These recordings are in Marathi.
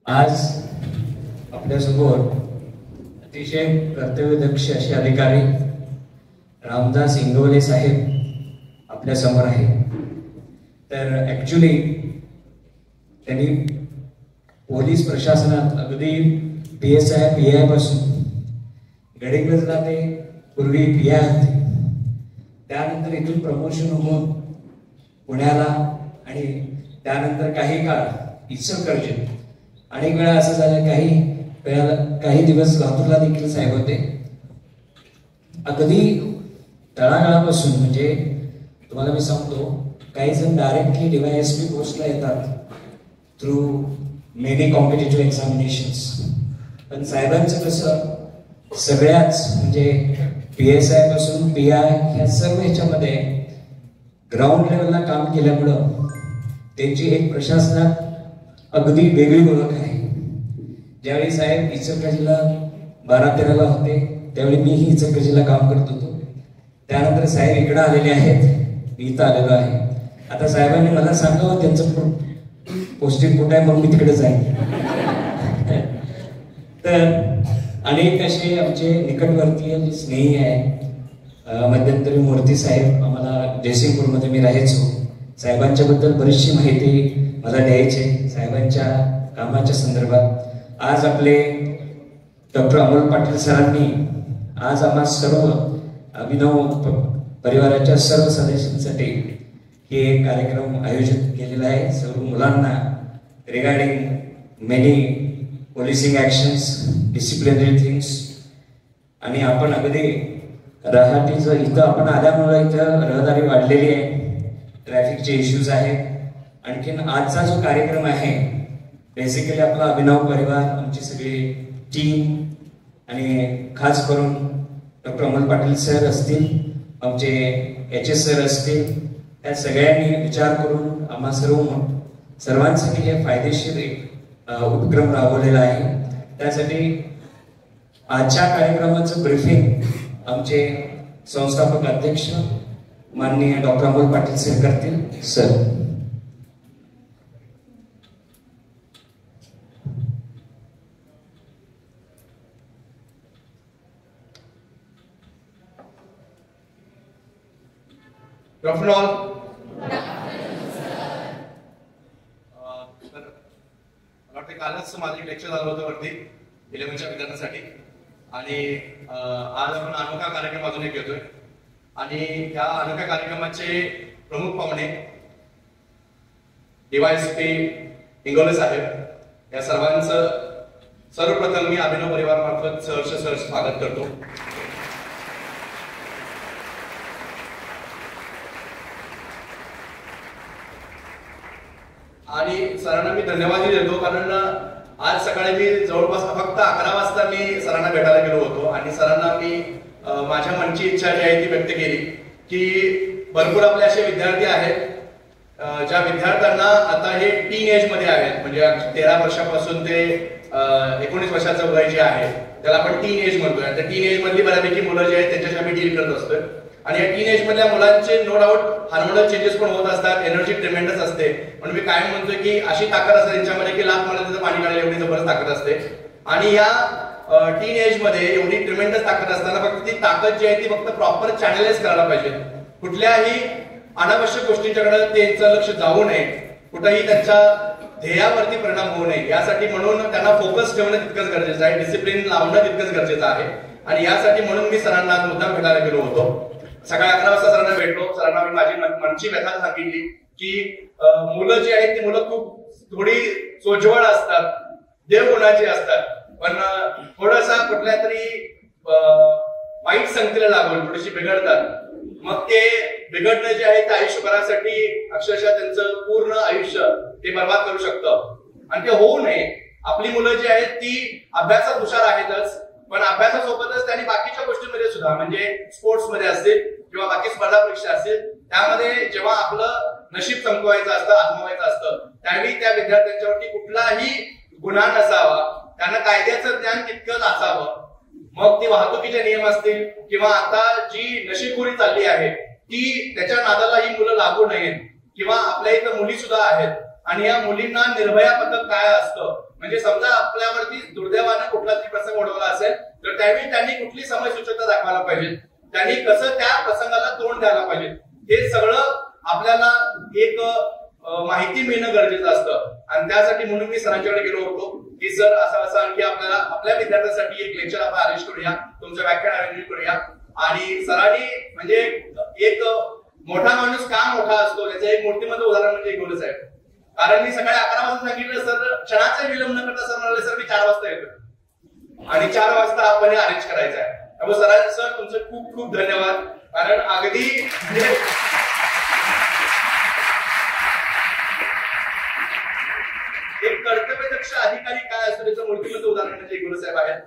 आज आपल्यासमोर अतिशय कर्तव्यदक्ष असे अधिकारी रामदास इंगवले साहेब आपल्या समोर आहे. तर ऍक्च्युली त्यांनी पोलीस प्रशासनात अगदी PSI PI पासून गडिंग्लजला ते पूर्वी PI होते, त्यानंतर इथून प्रमोशन होऊन पुण्याला आणि त्यानंतर काही काळ इचलकरंजी, अनेक वेळा असं झालं काही दिवस लातूरला देखील साहेब होते. अगदी तळागाळापासून म्हणजे तुम्हाला मी सांगतो, काही जण डायरेक्टली DYSP पोस्टला येतात थ्रू मेनी कॉम्पिटेटिव्ह एक्झामिनेशन्स, पण साहेबांचं कसं सगळ्याच म्हणजे PSI पासून PI ह्या सर्व ह्याच्यामध्ये ग्राउंड लेवलला काम केल्यामुळं त्यांची एक प्रशासनात अगदी वेगळी ओळख आहे. ज्यावेळी साहेब इचलकरंजीला 12-13ला होते त्यावेळी मीही इचलकरंजीला काम करत होतो. त्यानंतर साहेब इकडे आलेले आहेत, मी इथं आलेलो आहे. आता साहेबांनी मला सांगावं त्यांचं पोस्टिंग कुठं आहे, मग मी तिकडे जाईन. तर अनेक असे आमचे निकटवर्तीय जे स्नेही आहे, मध्यंतरी मूर्ती साहेब, आम्हाला जयसिंगपूरमध्ये मी राहायचो, साहेबांच्या बद्दल बरीचशी माहिती मला द्यायची साहेबांच्या कामाच्या संदर्भात. आज आपले डॉक्टर अमोल पाटील सरांनी आज आम्हा सर्व अभिनव परिवाराच्या सर्व सदस्यांसाठी हे एक कार्यक्रम आयोजित केलेला आहे. सर्व मुलांना regarding many policing actions, disciplinary things, आणि आपण अगदी रहाटीचं इथं आपण आल्यामुळे इथं रहदारी वाढलेली आहे, ट्रॅफिकचे इश्यूज आहेत. आणखीन आजचा जो कार्यक्रम आहे बेसिकली आपला अभिनव परिवार, आमची सगळी टीम आणि खास करून डॉक्टर अमोल पाटील सर असतील, आमचे HS सर असतील, या सगळ्यांनी विचार करून आम्हा सर्वांसाठी हे फायदेशीर एक उपक्रम राबवलेला आहे. त्यासाठी आजच्या कार्यक्रमाचं ब्रीफिंग आमचे संस्थापक अध्यक्ष माननीय डॉक्टर अमोल पाटील सर करतील. सर. Good all. मला वाटतं कालच माझं लेक्चर झालं होतं वरती 11च्या विद्यार्थ्यांसाठी, आणि आज आपण अनोखा कार्यक्रम अजून एक घेतोय. आणि या अनोख्या कार्यक्रमाचे प्रमुख पाहुणे DYSP इंगवले साहेब, या सर्वांचं सर्वप्रथम मी अभिनव परिवार मार्फत सहर्ष स्वागत करतो. आणि सरांना मी धन्यवाद देतो, कारण आज सकाळी मी जवळपास फक्त 11 वाजता मी सरांना भेटायला गेलो होतो, आणि सरांना मी माझ्या मनची इच्छा जी आहे ती व्यक्त केली की भरपूर आपले असे विद्यार्थी आहेत ज्या विद्यार्थ्यांना आता हे टीन एज मध्ये आहेत, म्हणजे 13 वर्षापासून ते 19 वर्षाचं वय जे आहे त्याला आपण टीन एज म्हणतोय. त्या टीन एज मधली बऱ्यापैकी मुलं जे आहेत त्यांच्याशी आम्ही डील करत असतोय. आणि या टीन एज मधल्या मुलांचे नो डाऊट हार्मोनल चेंजेस पण होत असतात, एनर्जी ट्रेमेंडस असते. पण मी कायम म्हणतोय की अशी ताकद असते त्यांच्यामध्ये की लाख मला त्याचं पाणी काढायला एवढी जबरदस्त ताकद असते. आणि या टीन एज मध्ये एवढी ट्रेमेंडस ताकद असताना फक्त ती ताकद जी आहे ती फक्त प्रॉपर चॅनलाइज करायला पाहिजे. कुठल्याही अनावश्यक गोष्टींच्याकडे त्यांचं लक्ष जाऊ नये, कुठेही त्यांच्या ध्येयावरती परिणाम होऊ नये, यासाठी म्हणून त्यांना फोकस ठेवणं तितकंच गरजेचं आहे, डिसिप्लिन लावणं तितकंच गरजेचं आहे. आणि यासाठी म्हणून मी सरांना मुद्दाम भेटायला गेलो होतो. सकाळी 11 वाजता सरांना भेटलो. सरांना मी माझी मनची व्यथा सांगितली की मुलं जी आहेत ती मुलं खूप थोडी सोज्वळ असतात, देवगुणाची असतात, पण थोडासा कुठल्या तरी वाईट संगतीला लागून थोडीशी बिघडतात. मग ते बिघडणं जे आहे ते आयुष्यभरासाठी अक्षरशः त्यांचं पूर्ण आयुष्य ते बर्बाद करू शकतं. आणि ते होऊ नये. आपली मुलं जी आहेत ती अभ्यासात हुशार आहेतच, पण अभ्यासासोबतच त्यांनी बाकीच्या गोष्टींमध्ये सुद्धा, म्हणजे स्पोर्ट्स मध्ये असतील किंवा बाकी स्पर्धा परीक्षा असतील, त्यामध्ये जेव्हा आपलं नशीब चमकवायचं असतं, आजमावायचं असतं, त्यावेळी त्या विद्यार्थ्यांच्यावरती कुठलाही गुन्हा नसावा, त्यांना कायद्याचं ज्ञान तितकंच असावं. मग ते वाहतुकीचे नियम असतील किंवा आता जी नशेखोरी चालली आहे ती, त्याच्या नादाला ही मुलं लागू नयेत किंवा आपल्या इथं मुली सुद्धा आहेत आणि या मुलींना निर्भया पथक काय असतं, म्हणजे समजा आपल्यावरती दुर्दैवानं कुठला तरी प्रसंग ओढवला असेल तर त्यावेळी त्यांनी कुठली समयसूचकता दाखवायला पाहिजे, त्यांनी कसं त्या प्रसंगाला तोंड द्यायला पाहिजे, हे सगळं आपल्याला एक माहिती मिळणं गरजेचं असतं. आणि त्यासाठी म्हणून मी सरांच्याकडे गेलो होतो की सर असं आणखी आपल्याला आपल्या विद्यार्थ्यांसाठी एक लेक्चर आपण अरेंज करूया, तुमचं व्याख्यान अरेंज करूया. आणि सरांनी म्हणजे एक मोठा माणूस का मोठा असतो त्याचं एक मूर्तिमंत उदाहरण म्हणजे गोले साहेब. कारण मी सकाळी 11 वाजता सांगितलं सर क्षणाचा विलंब न करता सर म्हणाले सर मी 4 वाजता येतो आणि 4 वाजता आपण हे अरेंज करायचं आहे. त्यामुळे सर तुमचं खूप खूप धन्यवाद. कारण अगदी एक कर्तव्यदक्ष अधिकारी काय असतो त्याचं मूर्तिमंत उदाहरण म्हणजे गोले साहेब आहेत.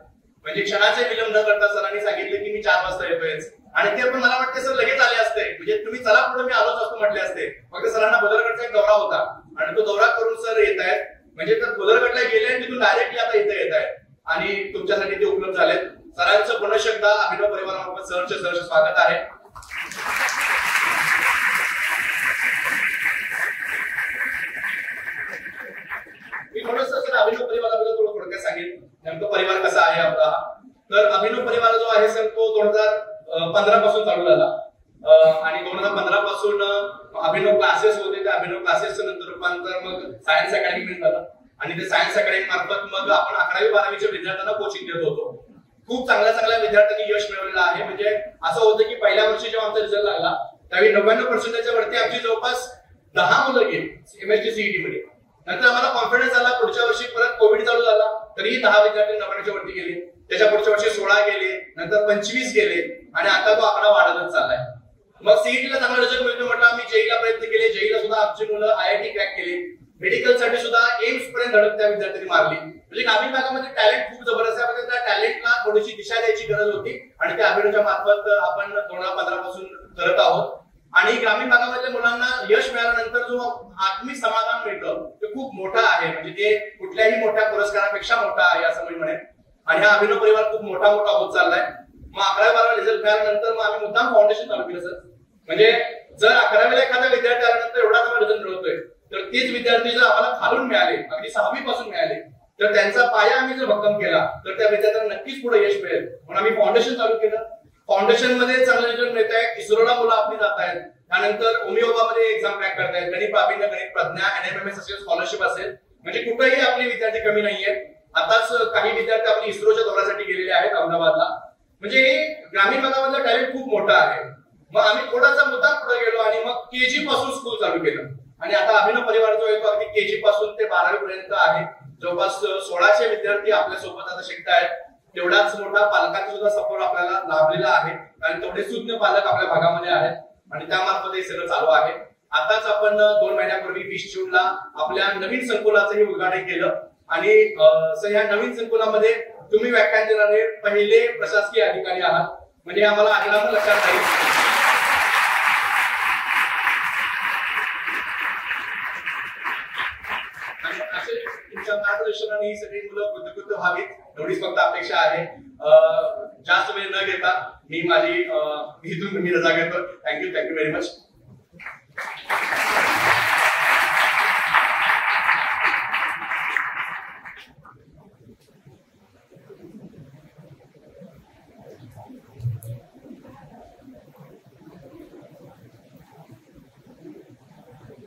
म्हणजे क्षणाचे विलंब न करता सरांनी सांगितलं की मी 4 वाजता येतोय आणि ते पण मला वाटते सर लगेच आले असते, म्हणजे तुम्ही चला पुढे मी आलोच असतो म्हटले असते. फक्त सरांना बदरगडचा एक दौरा होता आणि तो दौरा करून सर येत आहेत, म्हणजे तर बदरगडला गेले आणि तिथून डायरेक्टली आता इथे येत आहेत आणि तुमच्यासाठी ते उपलब्ध झालेत. सरांचं पुन्हा एकदा अभिनव परिवारामार्फत सहर्ष स्वागत आहे. मी थोडंसं सर अभिनव परिवाराबद्दल थोडक्यात सांगेन नेमकं परिवार कसा आहे आपला. तर अभिनव परिवार जो आहे सर तो 2015 पासून चालू झाला आणि 2015 पासून अभिनव क्लासेस होते. त्या अभिनव क्लासेसचं नंतर रूपांतर मग सायन्स अकॅडमी झालं आणि ते सायन्स अकॅडमी मार्फत मग आपण 11वी 12वीच्या विद्यार्थ्यांना कोचिंग देत होतो. खूप चांगल्या विद्यार्थ्यांनी यश मिळवलेलं आहे. म्हणजे असं होतं की पहिल्या वर्षी जेव्हा आमचा रिझल्ट लागला त्यावेळी 99% वरती आमची जवळपास 10 मुलं गेली एमएसटी सीईटी मध्ये. नंतर आम्हाला कॉन्फिडन्स आला, पुढच्या वर्षी परत कोविड चालू झाला तरीही 10 विद्यार्थी 99च्या वरती गेले, त्याच्या पुढच्या वर्षी 16 गेले, नंतर 25 गेले आणि आता तो आकडा वाढतच चाललाय. मग सीईटीला चांगला रिझल्ट मिळतो म्हटलं आम्ही जेईला प्रयत्न केले, जेईला सुद्धा आमची मुलं आयआयटी क्रॅक केली, मेडिकल साठी सुद्धा एम्स पर्यंत धडक त्या विद्यार्थ्यांनी मारली. म्हणजे ग्रामीण भागामध्ये टॅलेंट खूप जबरदस्त आहे. त्या टॅलेंटला थोडीशी दिशा द्यायची गरज होती आणि त्या अभिनवच्या मार्फत आपण 2015 पासून करत आहोत. आणि ग्रामीण भागामधल्या मुलांना यश मिळाल्यानंतर जो आत्मिक समाधान मिळतं ते खूप मोठं आहे. म्हणजे ते कुठल्याही मोठ्या पुरस्कारापेक्षा मोठा आहे असं मी म्हणेन. आणि हा अभिनव परिवार खूप मोठा होत चाललाय. मग 11वी-12वी रिझल्ट मिळाल्यानंतर मग आम्ही मुद्दाम फाउंडेशन चालू केलं सर. म्हणजे जर 11वीला एखादा विद्यार्थी आल्यानंतर एवढा चांगला रिझल्ट मिळवतोय तर तेच विद्यार्थी जर आम्हाला खालून मिळाले, अगदी 6वी पासून मिळाले, तर त्यांचा पाया आम्ही जर भक्कम केला तर त्या विद्यार्थ्यांना नक्कीच पुढे यश मिळेल. म्हणून आम्ही फाउंडेशन चालू केलं. फाउंडेशन मध्ये चांगला रिझल्ट मिळत आहे. इस्रोला मुलं आपली जात आहेत, त्यानंतर ओमियोबामध्ये एक्झाम क्रॅक करतायत, गणित प्रावीण्य, गणित प्रज्ञा, एनएमएमएस असेल, स्कॉलरशिप असेल, म्हणजे कुठेही आपले विद्यार्थी कमी नाहीये. आताच काही विद्यार्थी आपले इस्रोच्या दौऱ्यासाठी गेलेले आहेत अहमदाबादला. म्हणजे ग्रामीण भागामधलं टॅलेंट खूप मोठं आहे. मग आम्ही थोडासा मुद्दा पुढे गेलो आणि मग केजी पासून स्कूल चालू केलं आणि आता अभिनव परिवार जो आहे तो अगदी केजी पासून ते 12वी पर्यंत आहे. जवळपास 1600 विद्यार्थी आपल्या सोबत आता शिकतायत. तेवढाच मोठा पालकांचा सुद्धा सपोर्ट आपल्याला लाभलेला आहे आणि तेवढे सुज्ञ पालक आपल्या भागामध्ये आहेत आणि त्यामार्फत हे सगळं चालू आहे. आताच आपण 2 महिन्यापूर्वी 20 जूनला आपल्या नवीन संकुलाचंही उद्घाटन केलं आणि या नवीन संकुलामध्ये तुम्ही व्याख्यान देणारे पहिले प्रशासकीय अधिकारी आहात. म्हणजे आम्हाला आजला लक्षात राहील. तुमच्या मार्गदर्शनाने ही सगळी मुलं कृतकृत्य व्हावीत एवढीच फक्त अपेक्षा आहे. जास्त वेळ न घेता मी मी रजा घेतो. Thank you very much.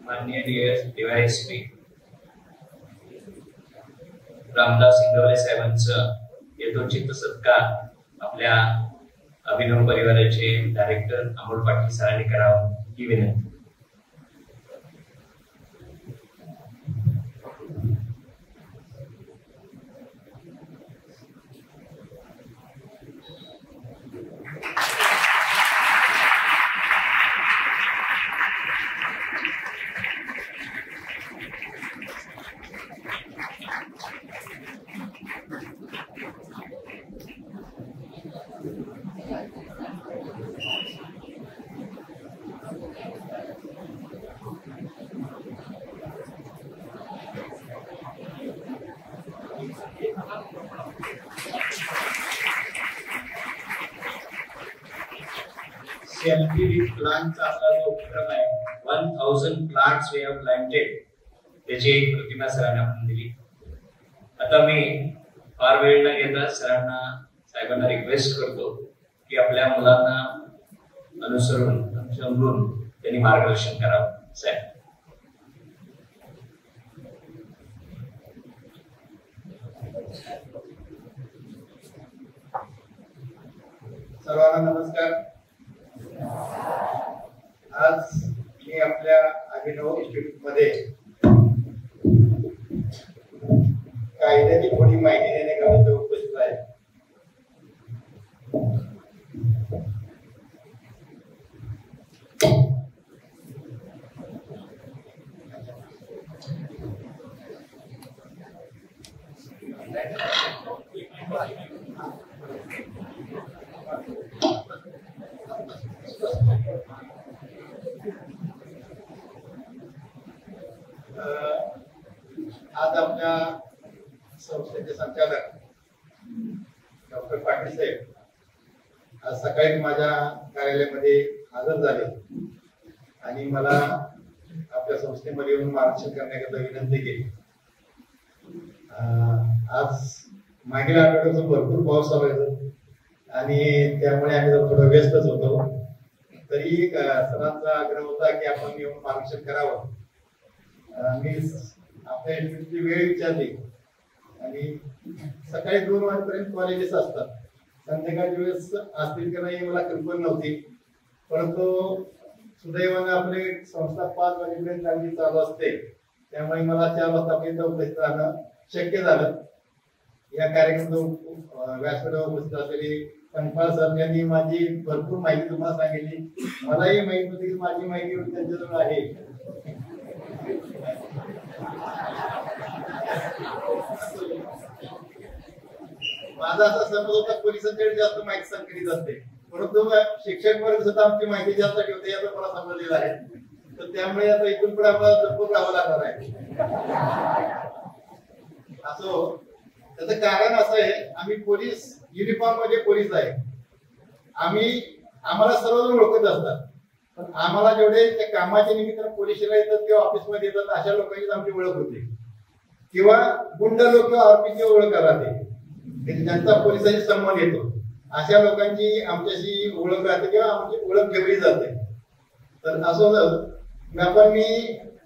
माननीय डीवायएसपी रामदास इंगवले साहेबांचं यथोचित सत्कार आपल्या अभिनव परिवाराचे डायरेक्टर अमोल पाटील सरांनी करावं ही विनंती. सेल्फी विथ प्लांटचा आपला जो उपक्रम आहे 1000 प्लांट्स वी हॅव प्लांटेड, त्याची एक प्रतिमा सरांना आपण दिली. आता मी फार वेळ न घेता साहेबांना रिक्वेस्ट करतो की आपल्या मुलांना अनुसरून समजून त्यांनी मार्गदर्शन करावं. साहेब. सर्वांना नमस्कार. आज मी आपल्या अभिनव इन्स्टिट्यूट मध्ये कायद्याची थोडी माहिती देण्याकरिता उपस्थित आहे. आज आपल्या संस्थेचे संचालक डॉक्टर पाटील साहेब आज सकाळी माझ्या कार्यालयामध्ये हजर झाले आणि मला आपल्या संस्थेमध्ये येऊन मार्गदर्शन करण्याकरिता विनंती केली. आज मागील आठवड्यात भरपूर पाऊस चालू होता आणि त्यामुळे आम्ही थोडं व्यस्तच होतो. तरी सरांचा आग्रह होता की आपण येऊन मार्गदर्शन करावं. मी आपल्या इंटरव्ह्यूची वेळ विचारली आणि सकाळी 2 वाजेपर्यंत कॉलेजेस असतात, संध्याकाळच्या वेळेस असतील का नाही मला कल्पना नव्हती. परंतु सुदैवाने आपली संस्था 5 वाजेपर्यंत चांगली चालू असते, त्यामुळे मला 4 वाजतापर्यंत उपस्थित राहणं शक्य झालं. या कार्यक्रमात व्यासपीठावर उपस्थित असलेले कंपाळ सर यांनी माझी भरपूर माहिती तुम्हाला सांगितली. मलाही माहिती होती की माझी माहिती त्यांच्याजवळ आहे. माझा असा समज होता पोलिसांकडे जास्त माहिती संकलित असते, परंतु शिक्षक वर्ग सुद्धा आमची माहिती जास्त ठेवते याचं मला समजलेलं आहे. तर त्यामुळे आता इथून पुढे आपल्याला जपून राहावं लागणार आहे. असो, त्याचं कारण असं आहे, आम्ही पोलीस युनिफॉर्म मध्ये पोलीस आहे. आम्हाला सर्वजण ओळखत असतात, पण आम्हाला जेवढे त्या कामाच्या निमित्तानं पोलिसला येतात किंवा ऑफिसमध्ये येतात अशा लोकांचीच आमची ओळख होते, किंवा गुंड लोक किंवा आरोपीची ओळख राहते, ज्यांचा पोलिसांशी संबंध येतो. अशा लोकांची आमच्याशी ओळख राहते किंवा आमची ओळख ठेवली जाते. तर असं मी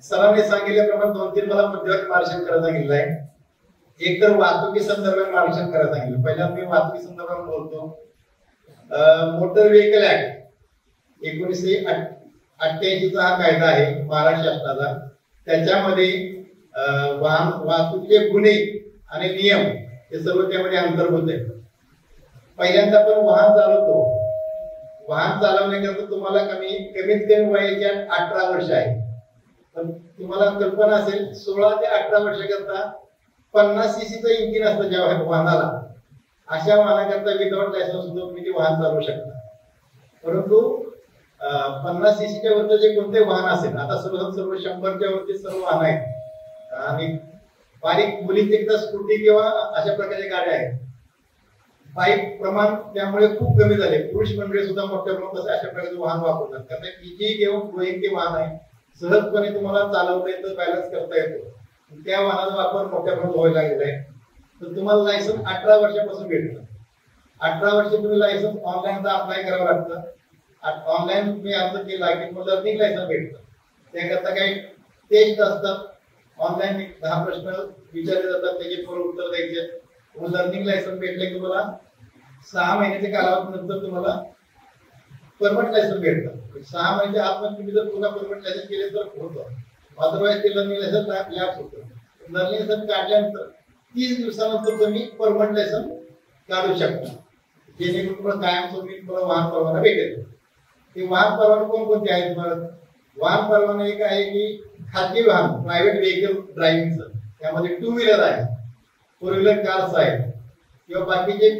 सरांनी सांगितल्याप्रमाणे 2-3 मला मुद्द्यावर मार्गदर्शन करायला सांगितलं आहे. एक तर वाहतुकी संदर्भात मार्गदर्शन करायला सांगितलं. पहिल्यांदा मी वाहतुकी संदर्भात बोलतो. मोटर व्हेकल ऍक्ट 1988 चा हा कायदा आहे महाराष्ट्र शासनाचा. त्याच्यामध्ये वाहतुकीचे गुन्हे आणि नियम हे सर्व त्यामध्ये अंतर्भूत आहे. पहिल्यांदा आपण वाहन चालवतो, वाहन चालवण्याकरता तुम्हाला कमीत कमी वयाच्या 18 वर्ष आहे. पण तुम्हाला कल्पना असेल 16 ते 18 वर्षाकरता 50 सीसीचं इंजिन असतं ज्या वाहनाला, अशा वाहनाकरता विदाउट लायसन्स सुद्धा तुम्ही ते वाहन चालवू शकता. परंतु 50 सीसीच्या वरचं जे कोणते वाहन असेल, आता सर्व 100च्या वरती सर्व वाहन आहेत आणि बारीक मुलींच्या स्कूटी किंवा अशा प्रकारच्या गाड्या आहेत. बाईक प्रमाण त्यामुळे खूप कमी झाले. पुरुष मंडळी सुद्धा मोठ्या प्रमाणात अशा प्रकारचे वाहन वापरतात, कारण इजी घेऊन गोईंग ते वाहन आहे, सहजपणे तुम्हाला चालवता येतं, बॅलन्स करता येतो. त्या वाहनाचा वापर मोठ्या प्रमाणात व्हायला लागलेला आहे. तर तुम्हाला लायसन्स 18 वर्षापासून भेटतं. 18 वर्ष तुम्ही लायसन्स ऑनलाईनचा अप्लाय करावं लागतं. ऑनलाईन तुम्ही अर्ज केला की तुम्हाला लर्निंग लायसन्स भेटतं. त्याकरता काही टेस्ट असतात, ऑनलाईन 10 प्रश्न विचारले जातात, त्याचे पूर्ण उत्तर द्यायचे. लर्निंग लायसन्स भेटले की तुम्हाला 6 महिन्याच्या कालावधीनंतर तुम्हाला परमनंट लायसन्स भेटतं. 6 महिन्याच्या आतमध्ये तुम्ही जर पुन्हा परमनंट लायसन्स केले तर होतं, अदरवाईज ते लर्निंग लायसन्स लॅप्स होतं. लर्निंग लायसन्स काढल्यानंतर 30 दिवसानंतर तुम्ही परमनंट लायसन्स काढू शकता, जेणेकरून तुम्हाला कायमस्वरूपी तुम्हाला वाहन परवाना भेटेल. ते वाहन परवाने कोणकोणते आहेत? वाहन परवाना एक आहे की खाजगी वाहन, प्रायव्हेट व्हेकल ड्रायव्हिंगचं, त्यामध्ये 2 व्हीलर आहे, 4 व्हीलर कार्स आहेत, किंवा बाकीचे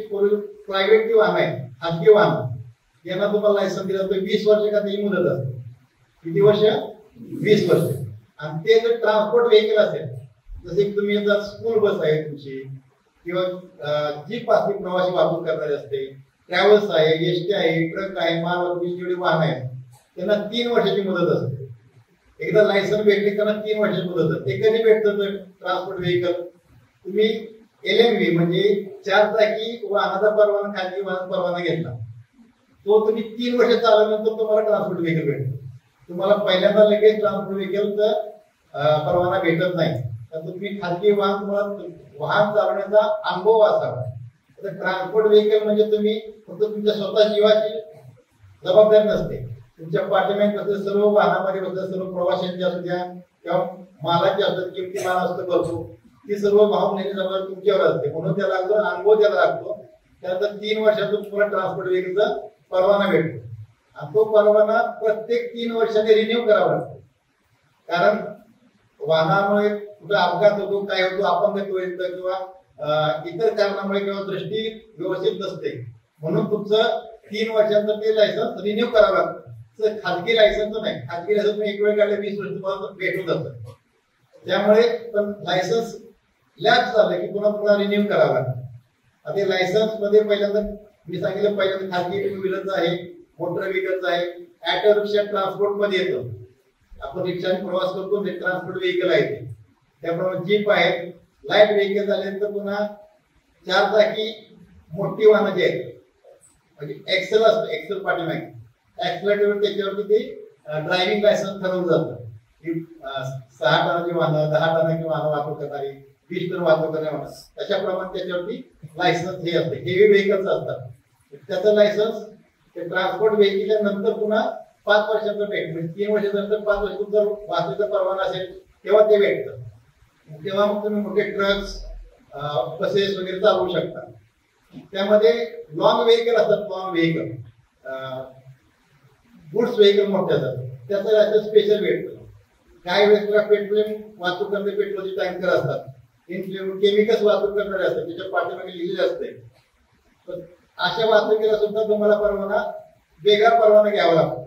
प्रायव्हेट वाहन आहेत, खाजगी वाहन, यांना तुम्हाला लायसन्स दिलं तर 20 वर्ष का त्याची मुदत असते. किती वर्ष? 20 वर्ष. आणि ते जर ट्रान्सपोर्ट व्हेकल असेल, जसे की तुम्ही आता स्कूल बस आहे तुमची, किंवा जीप असते प्रवासी वाहतूक करणारे असते, ट्रॅव्हल्स आहे, एसटी आहे, ट्रक आहे, मालवाहतुकीची जेवढी वाहन आहेत त्यांना 3 वर्षाची मुदत असते. एकदा लायसन्स भेटले त्यांना 3 वर्ष मुदत. ते कधी भेटतं ट्रान्सपोर्ट व्हेकल? तुम्ही LMV म्हणजे 4 चाकी वाहनाचा परवाना, खाजगी वाहन परवाना घेतला, तो तुम्ही 3 वर्ष चालवल्यानंतर तुम्हाला ट्रान्सपोर्ट व्हेकल भेटतो. तुम्हाला पहिल्यांदा लगेच ट्रान्सपोर्ट व्हेकलचा परवाना भेटत नाही. तर तुम्ही खाजगी वाहन, तुम्हाला वाहन चालवण्याचा अनुभव असावा. तर ट्रान्सपोर्ट व्हेकल म्हणजे तुम्ही फक्त तुमच्या स्वतः जीवाची जबाबदारी नसते, तुमच्या पाठीमागे सर्व वाहनामध्ये बसल्या सर्व प्रवाशांची असू द्या किंवा मालाची असतात, किमती माल असतो भरपूर, ती सर्व वाहून नेण्याची जबाबदारी तुमच्यावर असते. म्हणून त्याला अनुभव द्यायला लागतो. त्यानंतर 3 वर्षातून तुम्हाला ट्रान्सपोर्ट व्हेकलचा परवाना भेटतो आणि तो परवाना प्रत्येक 3 वर्षांनी रिन्यू करावा लागतो. कारण वाहनामुळे कुठे अपघात होतो, काय होतो, अपंगत्व येतं किंवा इतर कारणामुळे किंवा दृष्टी व्यवस्थित नसते, म्हणून तुमचं 3 वर्षांचं ते लायसन्स रिन्यू करावं लागतं. खाजगी लायसन्स नाही. खाजगी लायसन्स एक वेळ काढले 20 वर्ष तुम्हाला भेटून जातं. त्यामुळे पण लायसन्स लॅप्स झालं की पुन्हा रिन्यू करावं लागतं. आता लायसन्स मध्ये पहिल्यांदा मी सांगितलं, पहिल्यांदा खाजगी टू व्हीलरचं आहे, मोटर व्हेकलचं आहे, ऑटो रिक्षा ट्रान्सपोर्ट मध्ये येतो. आपण रिक्षाने प्रवास करतो, ते ट्रान्सपोर्ट व्हेकल आहे. त्याप्रमाणे जीप आहेत. लाईट व्हेकल झाल्यानंतर पुन्हा 4 चाकी मोठी वाहनं जी आहेत, म्हणजे एक्सेल असतं, एक्सेल पाठीमागे ऍक्सिलेटर, त्याच्यावरती ते ड्रायव्हिंग लायसन्स ठरवलं जातं की 6 टनाची वाहनं, 10 टनाची वाहनं वाहतूक करणारी, 20 टन वाहतूक करणारी वाहनं, त्याच्याप्रमाणे त्याच्यावरती लायसन्स हे असते. हेवी व्हेकल्स असतात, त्याचं लायसन्स ते ट्रान्सपोर्ट व्हेकलच्या नंतर पुन्हा 5 वर्षाचं भेट, म्हणजे 3 वर्षानंतर 5 वर्ष तुमचा वाहतुकीचा परवाना असेल तेव्हा ते भेटतं. तेव्हा मग तुम्ही मोठे ट्रक्स, बसेस वगैरे चालवू शकता. त्यामध्ये लॉंग व्हेकल असतात, लॉंग व्हेकल, गुड्स व्हेकल मोठे असतात, त्याचं लायसन्स स्पेशल भेटतं. काही वेळेस पेट्रोलियम वाहतूक करणारे पेट्रोलचे टँकर असतात, केमिकल्स वाहतूक करणारे असतात, त्याच्या पाठीमागे लिहिलेले असते. अशा वाहतुकीला सुद्धा तुम्हाला परवाना, वेगळा परवाना घ्यावा लागतो.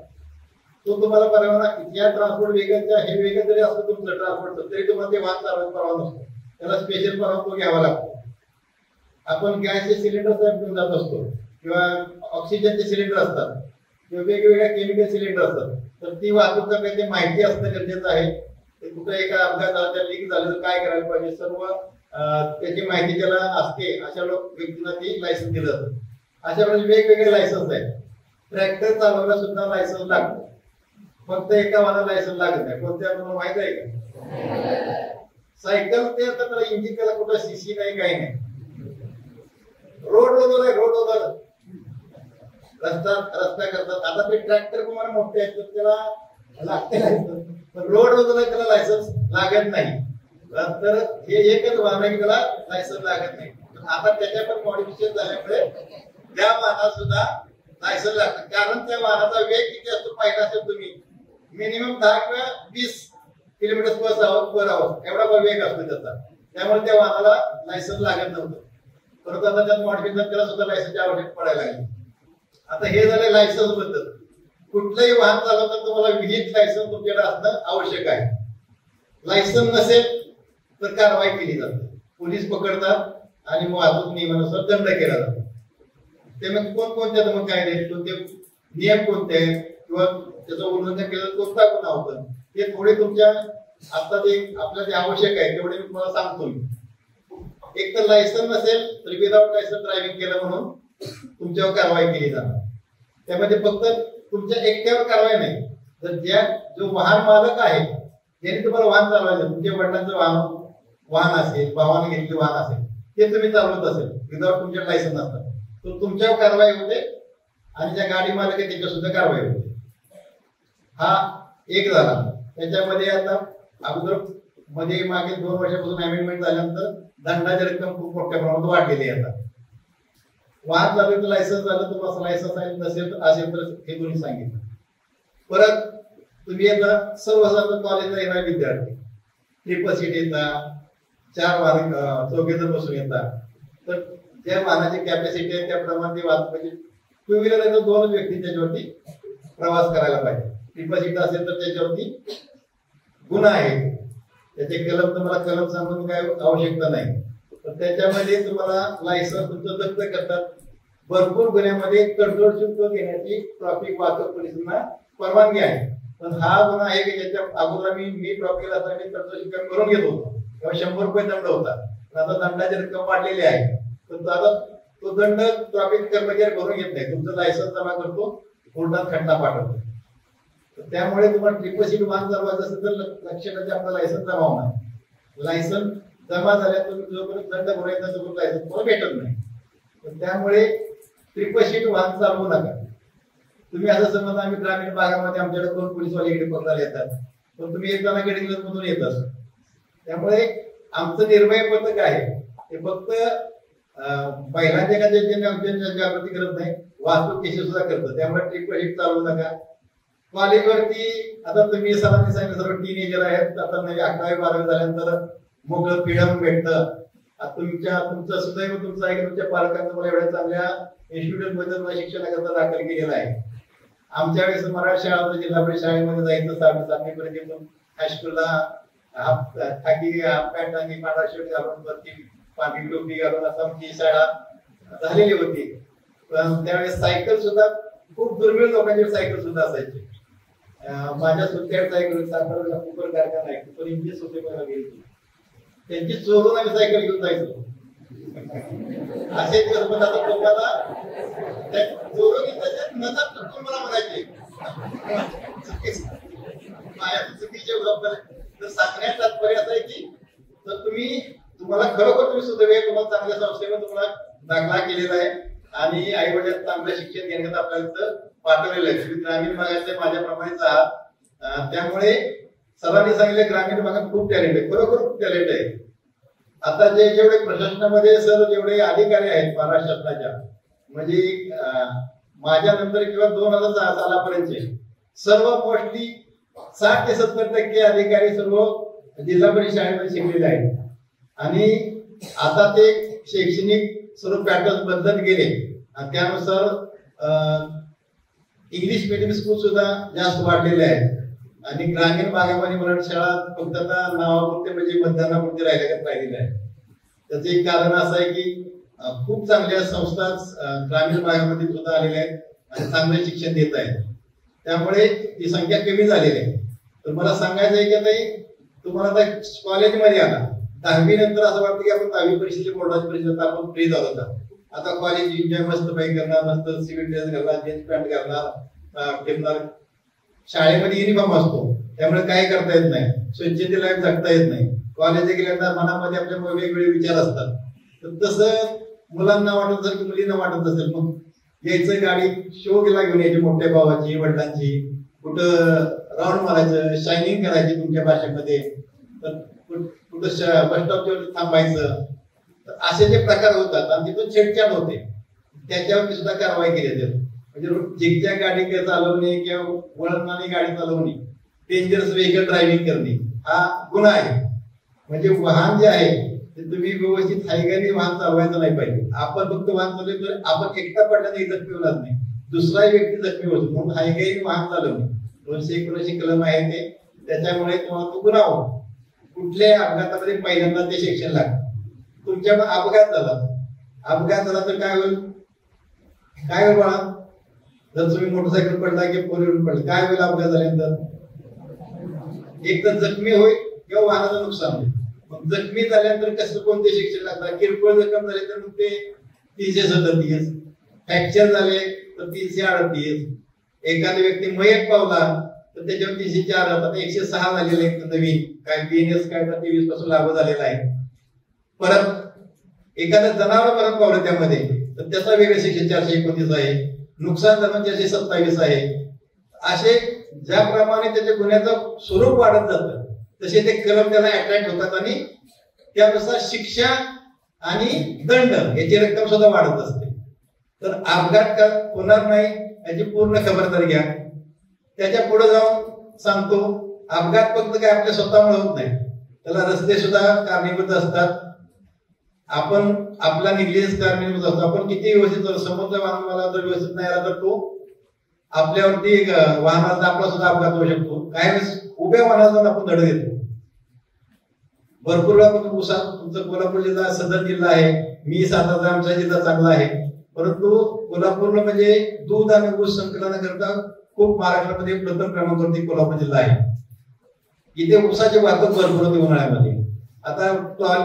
तो तुम्हाला परवाना या ट्रान्सपोर्ट व्हेकलच्या, हे व्हेकल जरी असतं तुमचं ट्रान्सपोर्टचं, तरी तुम्हाला ते वाहन चालवायचा परवाना नसतो, त्याला स्पेशल परवाना तो घ्यावा लागतो. आपण गॅसचे सिलेंडर घेऊन जात असतो किंवा ऑक्सिजनचे सिलेंडर असतात किंवा वेगवेगळ्या केमिकल सिलेंडर असतात, तर ती वाहतूक करण्याची माहिती असणं गरजेचं आहे. कुठे एका अपघात झाला, त्या लीक झालं तर काय करायला पाहिजे, सर्व त्याची माहिती ज्याला असते अशा व्यक्तींना ती लायसन्स दिलं जातं. अशा प्रकारे वेगवेगळे लायसन्स आहेत. ट्रॅक्टर चालवायला सुद्धा लायसन्स लागतो, फक्त एका वाहनाला लायसन्स लागत नाही. कोणत्या तुम्हाला माहित आहे का? सायकल ते आता त्याला इंजिन, त्याला कुठं सीसी नाही, काही नाही. रोड आहे, रोड रस्ता करतात. आता ते ट्रॅक्टर तुम्हाला मोठे आहेत तर त्याला लागते लायसन्स, पण रोड त्याला लायसन्स लागत नाही. तर हे एकच वाहन आहे की त्याला लायसन्स लागत नाही. आता त्याच्या पण मॉडिफिकेशन झाल्यामुळे त्या वाहनाला सुद्धा लायसन्स लागतं. कारण त्या वाहनाचा वेग किती असतो पाहिला असेल तुम्ही, मिनिमम 10 किंवा 20 किलोमीटर पर आवर एवढा वेग असतो त्याचा. त्यामुळे त्या वाहनाला लायसन्स लागत नव्हतं. परंतु आता त्यात मॉडिफिकेशन त्याला सुद्धा लायसन्सची आवश्यकता पडायला लागली. आता हे झालं लायसन्स बद्दल. कुठलंही वाहन चालवताना तुम्हाला विहित लायसन्स तुमच्याकडे असणं आवश्यक आहे. लायसन्स नसेल तर कारवाई केली जाते, पोलीस पकडतात आणि वाहतूक नियमानुसार दंड केला जातो. ते मग कोणकोणत्या मग कायदे, कोणते नियम कोणते आहेत किंवा त्याचं उल्लंघन केलं कोणता गुन्हा होतं, हे थोडे तुमच्या आता जे आपल्याला जे आवश्यक आहे तेवढे मी तुम्हाला सांगतो. एक तर लायसन्स नसेल तर विदाउट लायसन्स ड्रायव्हिंग केलं म्हणून तुमच्यावर कारवाई केली जाणार. त्यामध्ये फक्त तुमच्या एकट्यावर कारवाई नाही, तर जो वाहन मालक आहे ज्यांनी तुम्हाला वाहन चालवायचं, तुमच्या वडिलांचं वाहन असेल, भावाने घेतले वाहन असेल, ते तुम्ही चालवत असेल विदाउट तुमच्या लायसन्स असतात, तर तुमच्यावर कारवाई होते आणि ज्या गाडी मालक आहे त्याच्यावर सुद्धा कारवाई होते. हा एक झाला. त्याच्यामध्ये आता अगोदर मध्ये मागील 2 वर्षापासून अमेंडमेंट झाल्यानंतर दंडाची रक्कम खूप मोठ्या प्रमाणात वाढलेली आहे. आता वाहन चालवायचं लायसन्स झालं, तुम्हाला लायसन्स नसेल तर असेल तर हे दोन्ही सांगितलं. परत तुम्ही आता सर्वसाधारण कॉलेजला येणारे विद्यार्थी ट्रिपल सीट येतात, 4 वाहन चौघेजण बसून येतात, तर ज्या वाहनाची कॅपॅसिटी आहे त्याप्रमाणे वाहतूक, टू व्हीलर आहे तर 2 व्यक्ती त्याच्यावरती प्रवास करायला पाहिजे. ट्रिपल सीट असेल तर त्याच्यावरती गुन्हा आहे. त्याचे कलम तुम्हाला कलम सांगून काय आवश्यकता नाही, तर त्याच्यामध्ये तुम्हाला लायसन्स तुमचं जप्त करतात. भरपूर गुन्ह्यामध्ये तडजोड शुल्क घेण्याची ट्रॅफिक वाहतूक पोलिसांना परवानगी आहे. पण हा गुन्हा आहे की ज्याच्या अगोदर मी ड्रॉप केला असता मी तत्वशी कमी करून घेत होतो, तेव्हा 100 रुपये दंड होता. पण आता दंडाची रक्कम वाढलेली आहे, तर आता तो दंड ट्रॅफिक कर्मचारी भरून घेत नाही, तुमचं लायसन्स जमा करतो, कोर्टात खटला पाठवतो. त्यामुळे तुम्हाला ट्रिपल सीट वाहन चालवायचं असेल तर लक्षात आपलं लायसन्स जमा होणार. लायसन्स जमा झाल्या तुम्ही जोपर्यंत दंड भरायचा तोपर्यंत लायसन्स तुम्हाला भेटत नाही. त्यामुळे ट्रिपल सीट वाहन चालवू नका. तुम्ही असं समजा आम्ही ग्रामीण भागामध्ये आमच्याकडे 2 पोलीसवाले इकडे पकडायला येतात, पण तुम्ही एकदा गडिंग्लज मधून येत असता. त्यामुळे आमचं निर्भय पथक आहे ते फक्त महिलांच्या जागृती करत नाही, वाहतूक केसेस सुद्धा करतं. त्यामुळे ट्रिपल सीट चालवू नका. कॉलेजवरती आता तुम्ही सरांनी सांगितलं सर्व टीनेजर आहेत, आता नवी 11वी 12वी झाल्यानंतर मोकळं फ्रीडम भेटतं. तुमचं सुदैव तुमचं आहे की तुमच्या पालकांनी तुम्हाला एवढ्या चांगल्या इन्स्टिट्यूट मध्ये शिक्षणाकरता दाखल केलेला आहे. आमच्या वेळेस मराठी शाळा होती, जिल्हा परिषद शाळेमध्ये जायचं 7वी पर्यंत, हायस्कूलला हाफ पॅन्ट आणि पांढरा शर्ट घालून वरती पांढरी टोपी घालून असं आमची शाळा झालेली होती. पण त्यावेळेस सायकल सुद्धा खूप दुर्मिळ लोकांची सायकल सुद्धा असायची. माझ्या सुट्ट्या सायकल सातारा कुकर कारखाना आहे, कुकर इंजिन होते मला गेली, त्यांची चोरून आम्ही सायकल घेऊन जायचो. असे दिवस आता लोकांना चोरून मला म्हणायचे माझ्या चुकीचे सांगण्यात तात्पर्य असं आहे की तुम्हाला खरोखर तुम्ही सुदैव, तुम्हाला चांगल्या संस्थेमध्ये तुम्हाला दाखला केलेला आहे आणि आई वडिलांना चांगलं शिक्षण घेण्यात आपल्याला पाठवलेलं आहे. तुम्ही ग्रामीण भागातले माझ्याप्रमाणेच आहात. त्यामुळे सरांनी सांगितले ग्रामीण भागात खूप टॅलेंट आहे, खरोखर खूप टॅलेंट आहे. आता जेवढे प्रशासनामध्ये सर जेवढे अधिकारी आहेत महाराष्ट्र शासनाच्या, म्हणजे माझ्या नंतर किंवा 2006 सालापर्यंतचे सर्व मोस्टली 60 ते 70% अधिकारी सर्व जिल्हा परिषद शाळेमध्ये शिकलेले आहेत. आणि आता ते शैक्षणिक सर्व पॅटर्न बदलत गेले आणि त्यानुसार इंग्लिश मीडियम स्कूल सुद्धा जास्त वाढलेले आहेत. आणि ग्रामीण भागामध्ये मराठी शाळा फक्त आता नावापुरते म्हणजे मतदानापुरते राहिलेले आहे. त्याचं एक कारण असं आहे की खूप चांगल्या संस्था ग्रामीण भागामध्ये सुद्धा आलेल्या आहेत आणि चांगले शिक्षण देत आहेत. त्यामुळे ती संख्या कमी झालेली आहे. तर मला सांगायचं आहे की आता तुम्हाला आता कॉलेजमध्ये आला 10वी नंतर असं वाटतं की आपण 10वी परीक्षेची बोर्डाची परीक्षा आपण फ्री झालो होता. आता कॉलेज एन्जॉय मस्त बाईक करणार, मस्त सिव्हिल ड्रेस घालणार, जीन्स पॅन्ट घालणार, फिरणार. शाळेमध्ये युनिफॉर्म असतो त्यामुळे काय करता येत नाही, स्वच्छते लाईफ जगता येत नाही. कॉलेजला गेल्यानंतर मनामध्ये आपल्या वेगवेगळे विचार असतात. तर तसं मुलांना वाटत असेल की मुलींना वाटत असेल, मग यायचं गाडी शो केला घेऊन यायची मोठ्या भावाची वडिलांची, कुठं राऊंड मारायचं, शायनिंग करायची तुमच्या भाषेमध्ये, तर कुठं बस स्टॉपच्या थांबायचं. तर असे जे प्रकार होतात आणि तिथून छेडछाड होते त्याच्यावरती सुद्धा कारवाई केली जाते. म्हणजे झिकझॅक गाडी चालवणे किंवा वळणाने गाडी चालवणे, डेंजरस व्हेकल ड्रायव्हिंग करणे हा गुन्हा आहे. म्हणजे वाहन जे आहे ते तुम्ही व्यवस्थित हायगाने वाहन चालवायचं नाही पाहिजे. आपण फक्त वाहन चालवले तर आपण एकटा पडल्याने जखमी होणार नाही, दुसराही व्यक्ती जखमी होतो. म्हणून हायगाने वाहन चालवणे 279 कलम आहे ते, त्याच्यामुळे तुम्हाला तो गुन्हा होतो. कुठल्याही अपघातामध्ये पहिल्यांदा ते शिक्षण लागतं. तुमच्याकडे अपघात झाला तर काय होईल बाळा, जर तुम्ही मोटरसायकल पडला किंवा फोरव्हीलर पडला काय होईल अपघात झाल्यानंतर? एक तर जखमी होईल किंवा वाहनाचं नुकसान होईल. मग जखमी झाल्यानंतर कसं कोणते शिक्षण लागतात? किरकोळ जखम झाले तर मग ते 337, फ्रॅक्चर झाले तर 338, एखादा व्यक्ती मयत पावला तर त्याच्यावर 304, आता 106 झालेले आहेत नवीन, काय BNS काय 23 पासून लागू झालेला आहे. परत एखादं जनावर परत पावलं त्यामध्ये तर त्याचा वेगळं शिक्षण 429 आहे, नुकसान झालं 427 आहे. असे ज्याप्रमाणे त्याच्या गुन्ह्याचं स्वरूप वाढत जातं तसे ते कलम त्याला अट्रॅक्ट होतात आणि त्यानुसार शिक्षा आणि दंड याची रक्कम सुद्धा वाढत असते. तर अपघात होणार नाही याची पूर्ण खबरदारी घ्या. त्याच्या पुढे जाऊन सांगतो, अपघात फक्त काय आपल्या स्वतःमुळे होत नाही, त्याला रस्ते सुद्धा कारणीभूत असतात. आपण आपला निग्लिजन्स कारणीभूत असतो. आपण किती व्यवस्थित समोरच्या वाहनाला जर व्यवस्थित नाही आला तर तो आपल्यावरती वाहनाचा आपला सुद्धा अपघात होऊ शकतो. काही वेळेस उभ्या वाहनाचा आपण धडक देतो. भरपूर वेळा तुमचं कोल्हापूर जिल्हा सदर जिल्हा आहे, मी सातारा, आमचा जिल्हा चांगला आहे, परंतु कोल्हापूरला म्हणजे दूध आणि ऊस संकलनाकरता खूप महाराष्ट्रामध्ये प्रथम क्रमांकावरती कोल्हापूर जिल्हा आहे. इथे ऊसाची वाहतूक भरपूर होती उन्हाळ्यामध्ये. आता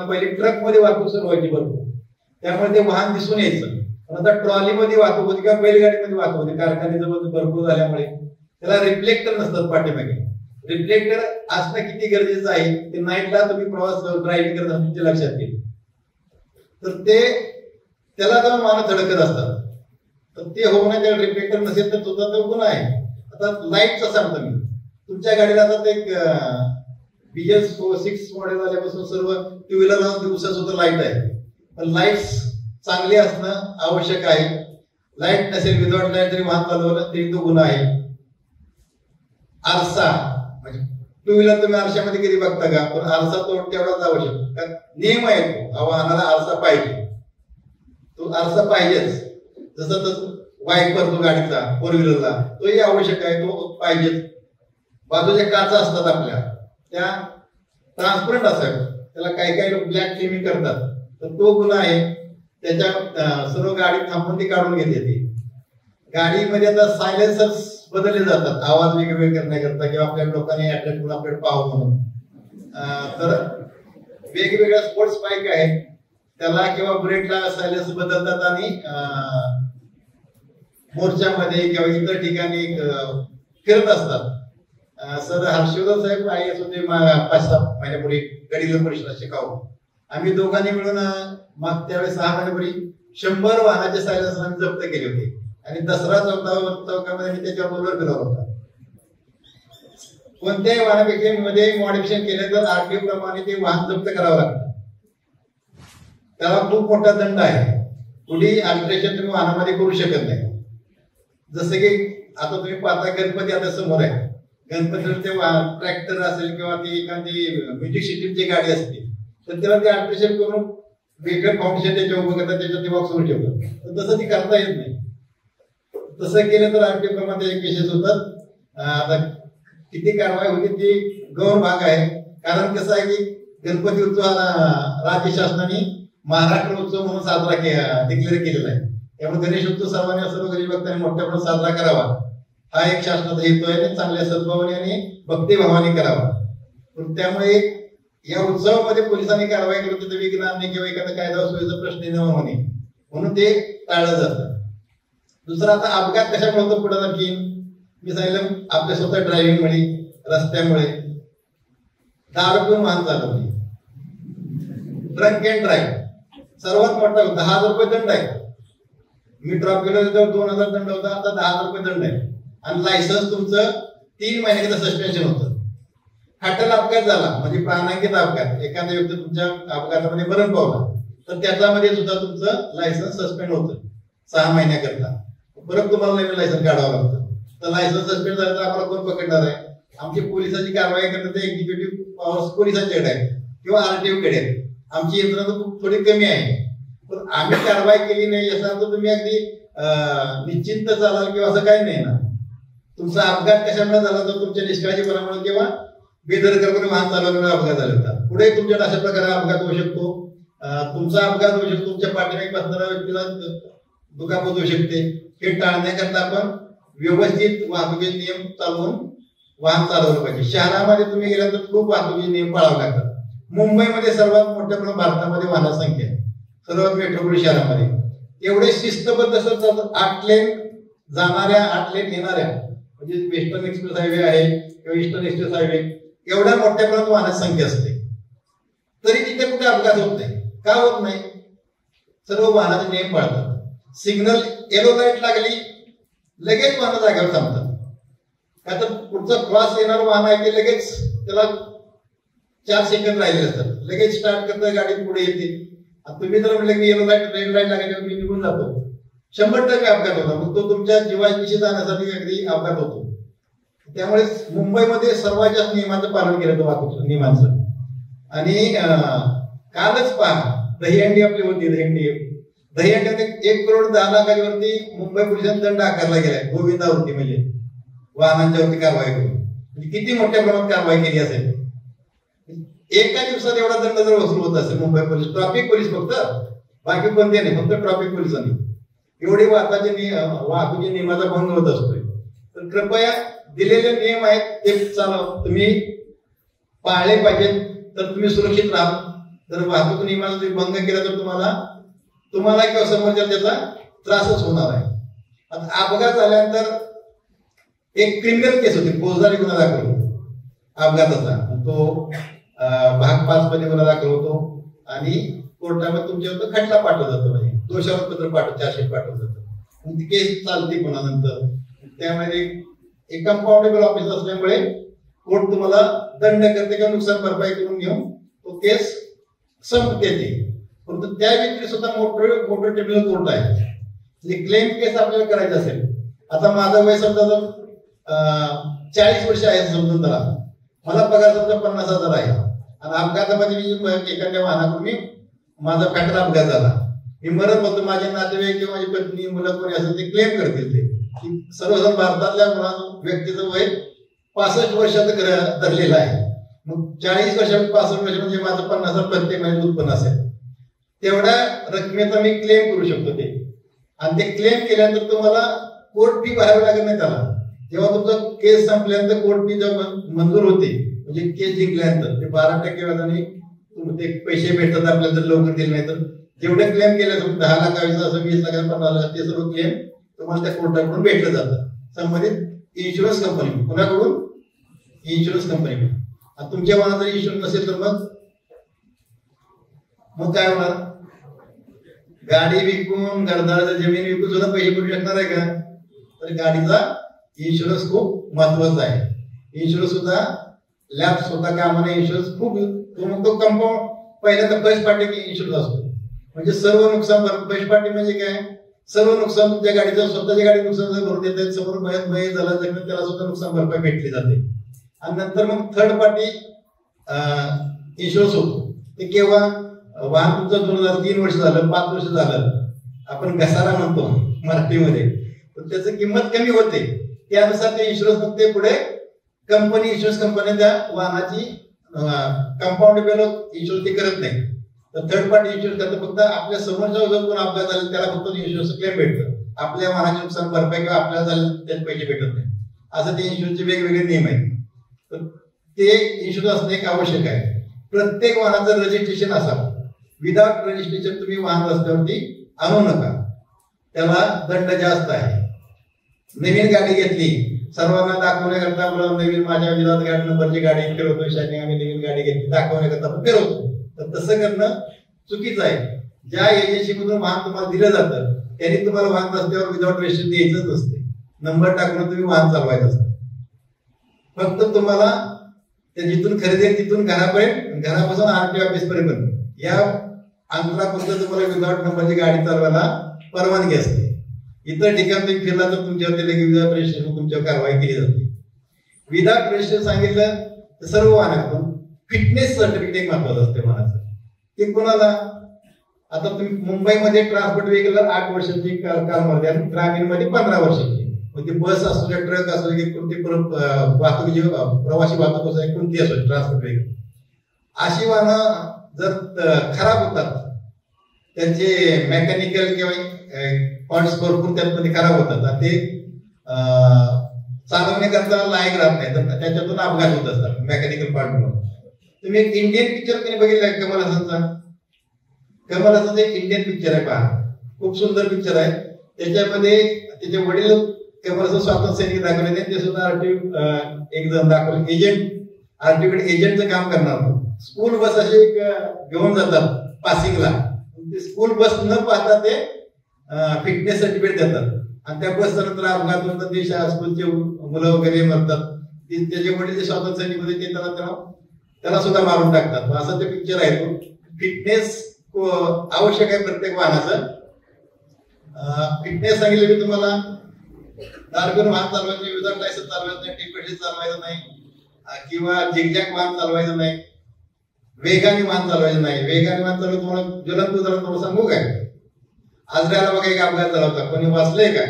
पहिले ट्रक मध्ये वाहतूक सुरू व्हायची भरपूर, त्यामुळे ते वाहन दिसून यायचं. पण आता ट्रॉलीमध्ये वाहतूक होती किंवा बैलगाडीमध्ये वाहतूक होती, कारखाने जवळ भरपूर झाल्यामुळे त्याला रिफ्लेक्टर नसतात पाठीमागे. रिफ्लेक्टर असणं किती गरजेचं आहे ते नाईटला तुम्ही प्रवास ड्रायव्हिंग करत तुमच्या लक्षात येईल. तर ते त्याला जाऊन वाहनं धडकत असतात. तर ते होऊ नये, त्याला रिफ्लेक्टर नसेल तर सुद्धा तो गुन्हा आहे. आता लाईटचा सांगतो मी, तुमच्या गाडीला आता ते BS6 मॉडेल आल्यापासून सर्व टू व्हीलरला दिवसा सुद्धा लाईट आहे. पण लाईट्स चांगली असणं आवश्यक आहे. लाईट नसेल, विदाउट लाईट जरी वाहन चालवलं तरी तो गुन्हा आहे. आरसा म्हणजे टू व्हीलर तुम्ही आरशामध्ये कधी बघता का? पण आरसा तो तेवढाच आवश्यक, नियम आहे तो, वाहनाला आरसा पाहिजे, तो आरसा पाहिजेच. जसं तसं वायपर तो गाडीचा फोर व्हीलरला तोही आवश्यक आहे, तो पाहिजेच. बाजूच्या काचा असतात आपल्या त्या ट्रान्सपरंट असतात, त्याला काही काही लोक ब्लॅक फिल्मिंग करतात, तर तो गुन्हा आहे. त्याच्या सर्व गाडी थांबून ती काढून घेते. ती गाडीमध्ये आता सायलेन्सर्स बदलले जातात आवाज वेगवेगळे करण्याकरता किंवा आपल्या लोकांनी अट्रॅक्ट करून आपल्याकडे पाहावं म्हणून. तर वेगवेगळ्या स्पोर्ट्स बाईक आहेत, त्याला किंवा बुलेटला सायलेन्स बदलतात आणि मोर्चामध्ये किंवा इतर ठिकाणी फिरत असतात. सर हर्षवर्धन साहेब IAS होते 5-6 महिन्यापूर्वी गडिंग्लज परिसरात शिकाऊ. आम्ही दोघांनी मिळून मागच्या वेळेस 6 महिन्यापूर्वी 100 वाहनाचे सायलेन्स आम्ही जप्त केले होते आणि दसरा चौकामध्ये मी त्याच्यावर रोलर फिरवला होता. कोणत्याही वाहनापेक्षा मध्ये मॉडिफिकेशन केले तर RTO प्रमाणे ते वाहन जप्त करावं लागतं. त्याला खूप मोठा दंड आहे. पुढे अल्टरेशन तुम्ही वाहनामध्ये करू शकत नाही. जसं की आता तुम्ही पाहता गणपती आता समोर आहे, गणपतीला ते ट्रॅक्टर असेल किंवा ती एखादी म्युझिक सिस्टीमची गाडी असते तर त्याला ते अल्टरेशन करून वेगळं फाउंडेशन त्याच्या उभं करतात, त्याच्यात ते बॉक्स करून ठेवतात. तर तसं ती करता येत नाही. तसं केलं तर RTO प्रमाणे त्याचे केसेस होतात. आता किती कारवाई होती ती गौर भाग आहे. कारण कसं आहे की गणपती उत्सव राज्य शासनाने महाराष्ट्र उत्सव म्हणून साजरा डिक्लेअर केलेला आहे. त्यामुळे गणेश उत्सव सर्वांनी सर्व गरीब भक्तांनी मोठ्या प्रमाणात साजरा करावा हा एक शासनाचा हेतू आहे. चांगल्या सद्भावने आणि भक्तिभावाने करावा. त्यामुळे या उत्सवामध्ये पोलिसांनी कारवाई करून तिथे विघ्न आणणे किंवा एखादा कायदा सुव्यवस्थेचा प्रश्न निर्माण होणे म्हणून ते टाळलं जातं. दुसरा आता अपघात कशामुळे होतो पुढे आणखी मी सांगितलं, आपल्या स्वतः ड्रायव्हिंगमुळे, रस्त्यामुळे, दारू पिऊन वाहन चालवणे, ड्रंक अँड ड्राईव्ह सर्वात मोठा 10,000 रुपये दंड आहे. मी ड्रॉप केलं तर 2,000 दंड होता, आता 10,000 रुपये दंड आहे. आणि लायसन्स तुमचं 3 महिन्याचं सस्पेन्शन होतं. फाटल अपघात झाला म्हणजे प्राणांकित अपघात, एखादा व्यक्ती तुमच्या अपघातामध्ये मरण पावला तर त्याच्यामध्ये सुद्धा तुमचं लायसन्स सस्पेंड होतं 6 महिन्याकरता. परत तुम्हाला नवीन लायसन्स काढावं लागतं. तर लायसन्स सस्पेंड झालं तर आम्हाला कोण पकडणार आहे? आमची पोलिसांची कारवाई करतात एक्झिक्युटिव्ह पॉवर्स पोलिसांच्याकडे आहे किंवा RTO कडे आहे. आमची यंत्रणा खूप थोडी कमी आहे. पण आम्ही कारवाई केली नाही याचा अर्थ तुम्ही अगदी निश्चिंत चालाल किंवा असं काही नाही ना. तुमचा अपघात कशामुळे झाला तर तुमच्या निष्काळजीपणामुळे किंवा बेदरकारपणे वाहन चालवल्यामुळे अपघात झाला होता. पुढे तुमच्या अशा प्रकारे अपघात होऊ शकतो. तुमचा अपघात होऊ शकतो, तुमच्या पाठीमागे बसणाऱ्या व्यक्तीला दुखापत होऊ शकते. हे टाळण्याकरता आपण व्यवस्थित वाहतुकीचे नियम चालवून वाहन चालवलं पाहिजे. शहरामध्ये तुम्ही गेल्यानंतर खूप वाहतुकीचे नियम पाळावे लागतात. मुंबईमध्ये सर्वात मोठ्या प्रमाणात भारतामध्ये वाहनाची संख्या आहे, सर्वात मेट्रोपॉलिटन शहरामध्ये. एवढे शिस्तबद्ध असं चालतं. 8 लेन जाणाऱ्या 8 लेन येणाऱ्या म्हणजे वेस्टर्न एक्सप्रेस हायवे आहे किंवा ईस्टर्न एक्सप्रेस हायवे, एवढ्या मोठ्या प्रमाणात वाहनाची संख्या असते. तरी तिथे कुठे अपघात होत नाही. का होत नाही? सर्व वाहनाचे नियम पाळतात. सिग्नल येलो लाईट लागली लगेच वाहन जागेवर थांबतात. का तर पुढचा क्रॉस येणार वाहन आहे ते लगेच त्याला 4 सेकंद राहिले असतात, लगेच स्टार्ट करता गाडी पुढे येते. तुम्ही जर म्हटलं की येलो लाईट रेड लाईट लागल्यावर मी निघून जातो, 100% अपघात होतो. मग तो तुमच्या जीवाशी जाण्यासाठी अगदी अपघात होतो. त्यामुळे मुंबईमध्ये सर्वात जास्त नियमांचं पालन केलं जातं, वाहतूक नियमांचं. आणि कालच पहा दहीहंडी आपली होती, दहीहंडी 1 करोड 10 लाखांवरती मुंबई पोलिसांनी दंड आकारला गेलाय गोविंदावरती, म्हणजे वाहनांच्यावरती कारवाई करून. म्हणजे किती मोठ्या प्रमाणात कारवाई केली असेल. एका दिवसात एवढा दंड जर वसूल होत असेल मुंबई पोलीस, ट्रॅफिक पोलीस फक्त, बाकी कोणते नाही, फक्त ट्रॅफिक पोलिसांनी एवढी वाहतुकीच्या नियमाचा भंग होत असतोय. तर कृपया दिलेले नियम आहेत ते तुम्ही पाळले पाहिजेत, तर तुम्ही सुरक्षित राहा. जर वाहतूक नियमांचा तुम्ही भंग केला तर तुम्हाला किंवा समोरच्या त्याचा त्रासच होणार आहे. आता अपघात झाल्यानंतर एक क्रिमिनल केस होती, फौजदारी गुन्हा दाखल होतो अपघाताचा, तो भाग 5 मध्ये गुन्हा दाखल होतो आणि कोर्टामध्ये तुमच्यावर खटला पाठवला जातो, म्हणजे दोषारोपपत्र चार्जशीट पाठवलं जातं. ती केस चालते पुन्हा नंतर. त्यामध्ये एक कंपाऊंडेबल ऑफिस असल्यामुळे कोर्ट तुम्हाला दंड करते किंवा नुकसान भरपाई करून घेऊन तो केस संपते. परंतु त्या व्यतिरिक्त सुद्धा मोटर ट्रिब्युनल कोर्ट आहे. क्लेम केस आपल्याला करायची असेल, आता माझं वय समजा 40 वर्ष आहे समजून धरा, मला पगार समजा 50,000 आहे आणि अपघातामध्ये मी एखाद्या वाहनाकडून माझा फॅक्टर अपघात झाला, मी मरत होतो, माझे नातेवाईक किंवा माझी पत्नी मुलं कोणी असेल ते क्लेम करतील. ते सर्वजण भारतातल्या व्यक्तीचं वय 65 वर्षाचं धरलेलं आहे. मग 40 वर्ष 65 वर्ष म्हणजे माझं 50,000 प्रत्येक महिन्यात उत्पन्न असेल, तेवढ्या रकमेचा मी क्लेम करू शकतो ते. आणि ते क्लेम केल्यानंतर तुम्हाला कोर्ट फी भरावी लागत नाही त्याला. जेव्हा तुमचं केस संपल्यानंतर कोर्ट फी जेव्हा मंजूर होते, म्हणजे केस जिंकल्यानंतर ते 12% व्याजाने ते पैसे भेटतात आपल्याला जर लवकर दिले नाही तर. जेवढे क्लेम केले 10 लाख 20 लाख 20 लाख 50 लाख ते सर्व क्लेम तुम्हाला त्या कोर्टाकडून भेटलं जातं संबंधित इन्शुरन्स कंपनी. कोणाकडून? Insurance company. आणि तुमच्या मनात जर इन्शुरन्स नसेल तर मग काय होणार? गाडी विकून घरदाराचं जमीन विकून सुद्धा पैसे करू शकणार आहे का? तर गाडीचा इन्शुरन्स खूप महत्वाचा आहे. इन्शुरन्स सुद्धा लॅप्स होता कामा नये. इन्शुरन्स खूप तो कंपाऊंड पहिल्यांदा फर्स्ट पार्टी इन्शुरन्स असतो, म्हणजे सर्व नुकसान फर्स्ट पार्टी म्हणजे काय? सर्व नुकसान तुमच्या गाडीचं स्वतःच्या गाडी नुकसान जर भरून देत समोर मय झाला जमीन त्याला सुद्धा नुकसान भरपाई भेटली जाते. आणि नंतर मग थर्ड पार्टी इन्शुरन्स होतो. ते केव्हा? वाहन तुमचं 2003 वर्ष झालं, 5 वर्ष झालं, आपण घसारा म्हणतो मराठीमध्ये, तर त्याची किंमत कमी होते. त्यानुसार ते इन्शुरन्स मग ते पुढे कंपनी इन्शुरन्स कंपनी त्या वाहनाची कंपाऊंडेबल इन्शुरन्स ते करत नाही. तर थर्ड पार्टी इन्शुरन्स करतं फक्त आपल्या समोरच्या जो कोण अपघात झाला त्याला फक्त इन्शुरन्स क्लेम भेटतं, आपल्या वाहनाचे नुकसान भरपाई किंवा आपल्याला झाले त्याचे पैसे भेटत नाही. असं ते इन्शुरन्सचे वेगवेगळे नियम आहेत. तर ते इन्शुरन्स असणे एक आवश्यक आहे. प्रत्येक वाहनाचं रजिस्ट्रेशन असावं. विदाउट रजिस्ट्रेशन तुम्ही वाहन रस्त्यावरती आणू नका, त्याला दंड जास्त आहे. नवीन गाडी घेतली, सर्वांना दाखवण्याकरता नवीन माझ्या विरोधात गाडी नंबरची गाडी फिरवतो, शाने आम्ही नवीन गाडी घेतली दाखवण्याकरता आपण फिरवतो, तर तसं करणं चुकीचं आहे. ज्या एजन्सीमधून वाहन तुम्हाला दिलं जातं त्यांनी तुम्हाला वाहन रस्त्यावर विदाउट रजिस्ट्रेशन द्यायचंच नसते. नंबर टाकून तुम्ही वाहन चालवायचं असतं. फक्त तुम्हाला जिथून खरेदी तिथून घरापासून आरटीओ ऑफिस पर्यंत या अंतरापर्यंत तुम्हाला विदाउट नंबरची गाडी चालवायला परवानगी असते. इतर ठिकाणी तुम्ही फिरला तर तुमच्यावर विदाउट रजिस्ट्रेशन तुमच्यावर कारवाई केली जाते. विदाउट रजिस्ट्रेशन सांगितलं तर सर्व वाहनातून फिटनेस सर्टिफिकेट महत्वाचं असते वाहनाचं. ते कोणाला? आता तुम्ही मुंबईमध्ये ट्रान्सपोर्ट व्हेकल 8 वर्षाची कालावधी आणि ग्रामीणमध्ये 15 वर्षाची. म्हणजे बस असू द्या, ट्रक असू दे, कोणती वाहतूक प्रवासी वाहतूक असू कोणती असू ट्रान्सपोर्ट व्हेकल, अशी वाहनं जर खराब होतात, त्यांचे मेकॅनिकल किंवा पॉइंट्स भरपूर त्यामध्ये खराब होतात, ते चालवण्याकरता लायक राहत नाही, तर त्याच्यातून अपघात होत असतात मेकॅनिकल पार्ट. तुम्ही एक इंडियन पिक्चर कोणी बघितलाय कमल हसनचा? कमल हसनचा एक इंडियन पिक्चर आहे पहा, खूप सुंदर पिक्चर आहे. त्याच्यामध्ये त्याचे वडील कमल हसन स्वातंत्र्य सैनिक दाखवले, ते सुद्धा एक जण दाखवले एजंट, आर्टिफिशियल एजंटचं काम करणार. स्कूल बस असे घेऊन जातात पासिंगला, ते स्कूल बस न पाहता ते फिटनेस सर्टिफिकेट देतात आणि त्या बस नंतर अपघात होतात, ते स्कूलचे मुलं वगैरे मरतात. त्याचे वडील जे स्वातंत्र्य सैनिक होते ते त्याला सुद्धा मारून टाकतात. असं ते पिक्चर आहे. तो फिटनेस आवश्यक आहे प्रत्येक वाहनाचं. फिटनेस सांगितलं मी तुम्हाला. दारगून वाहन चालवायचं नाही, विदाउट लायसन्स चालवायचं नाही, टिकपेशी चालवायचं नाही, किंवा झिगझॅग वाहन चालवायचं नाही, वेगाने वाहन चालवायचं नाही. वेगाने वाहन चालवलं तुम्हाला ज्वलंत उदाहरण तुम्हाला सांगू काय? आजऱ्याला बघा एक अपघात झाला होता, कोणी वाचलंय का?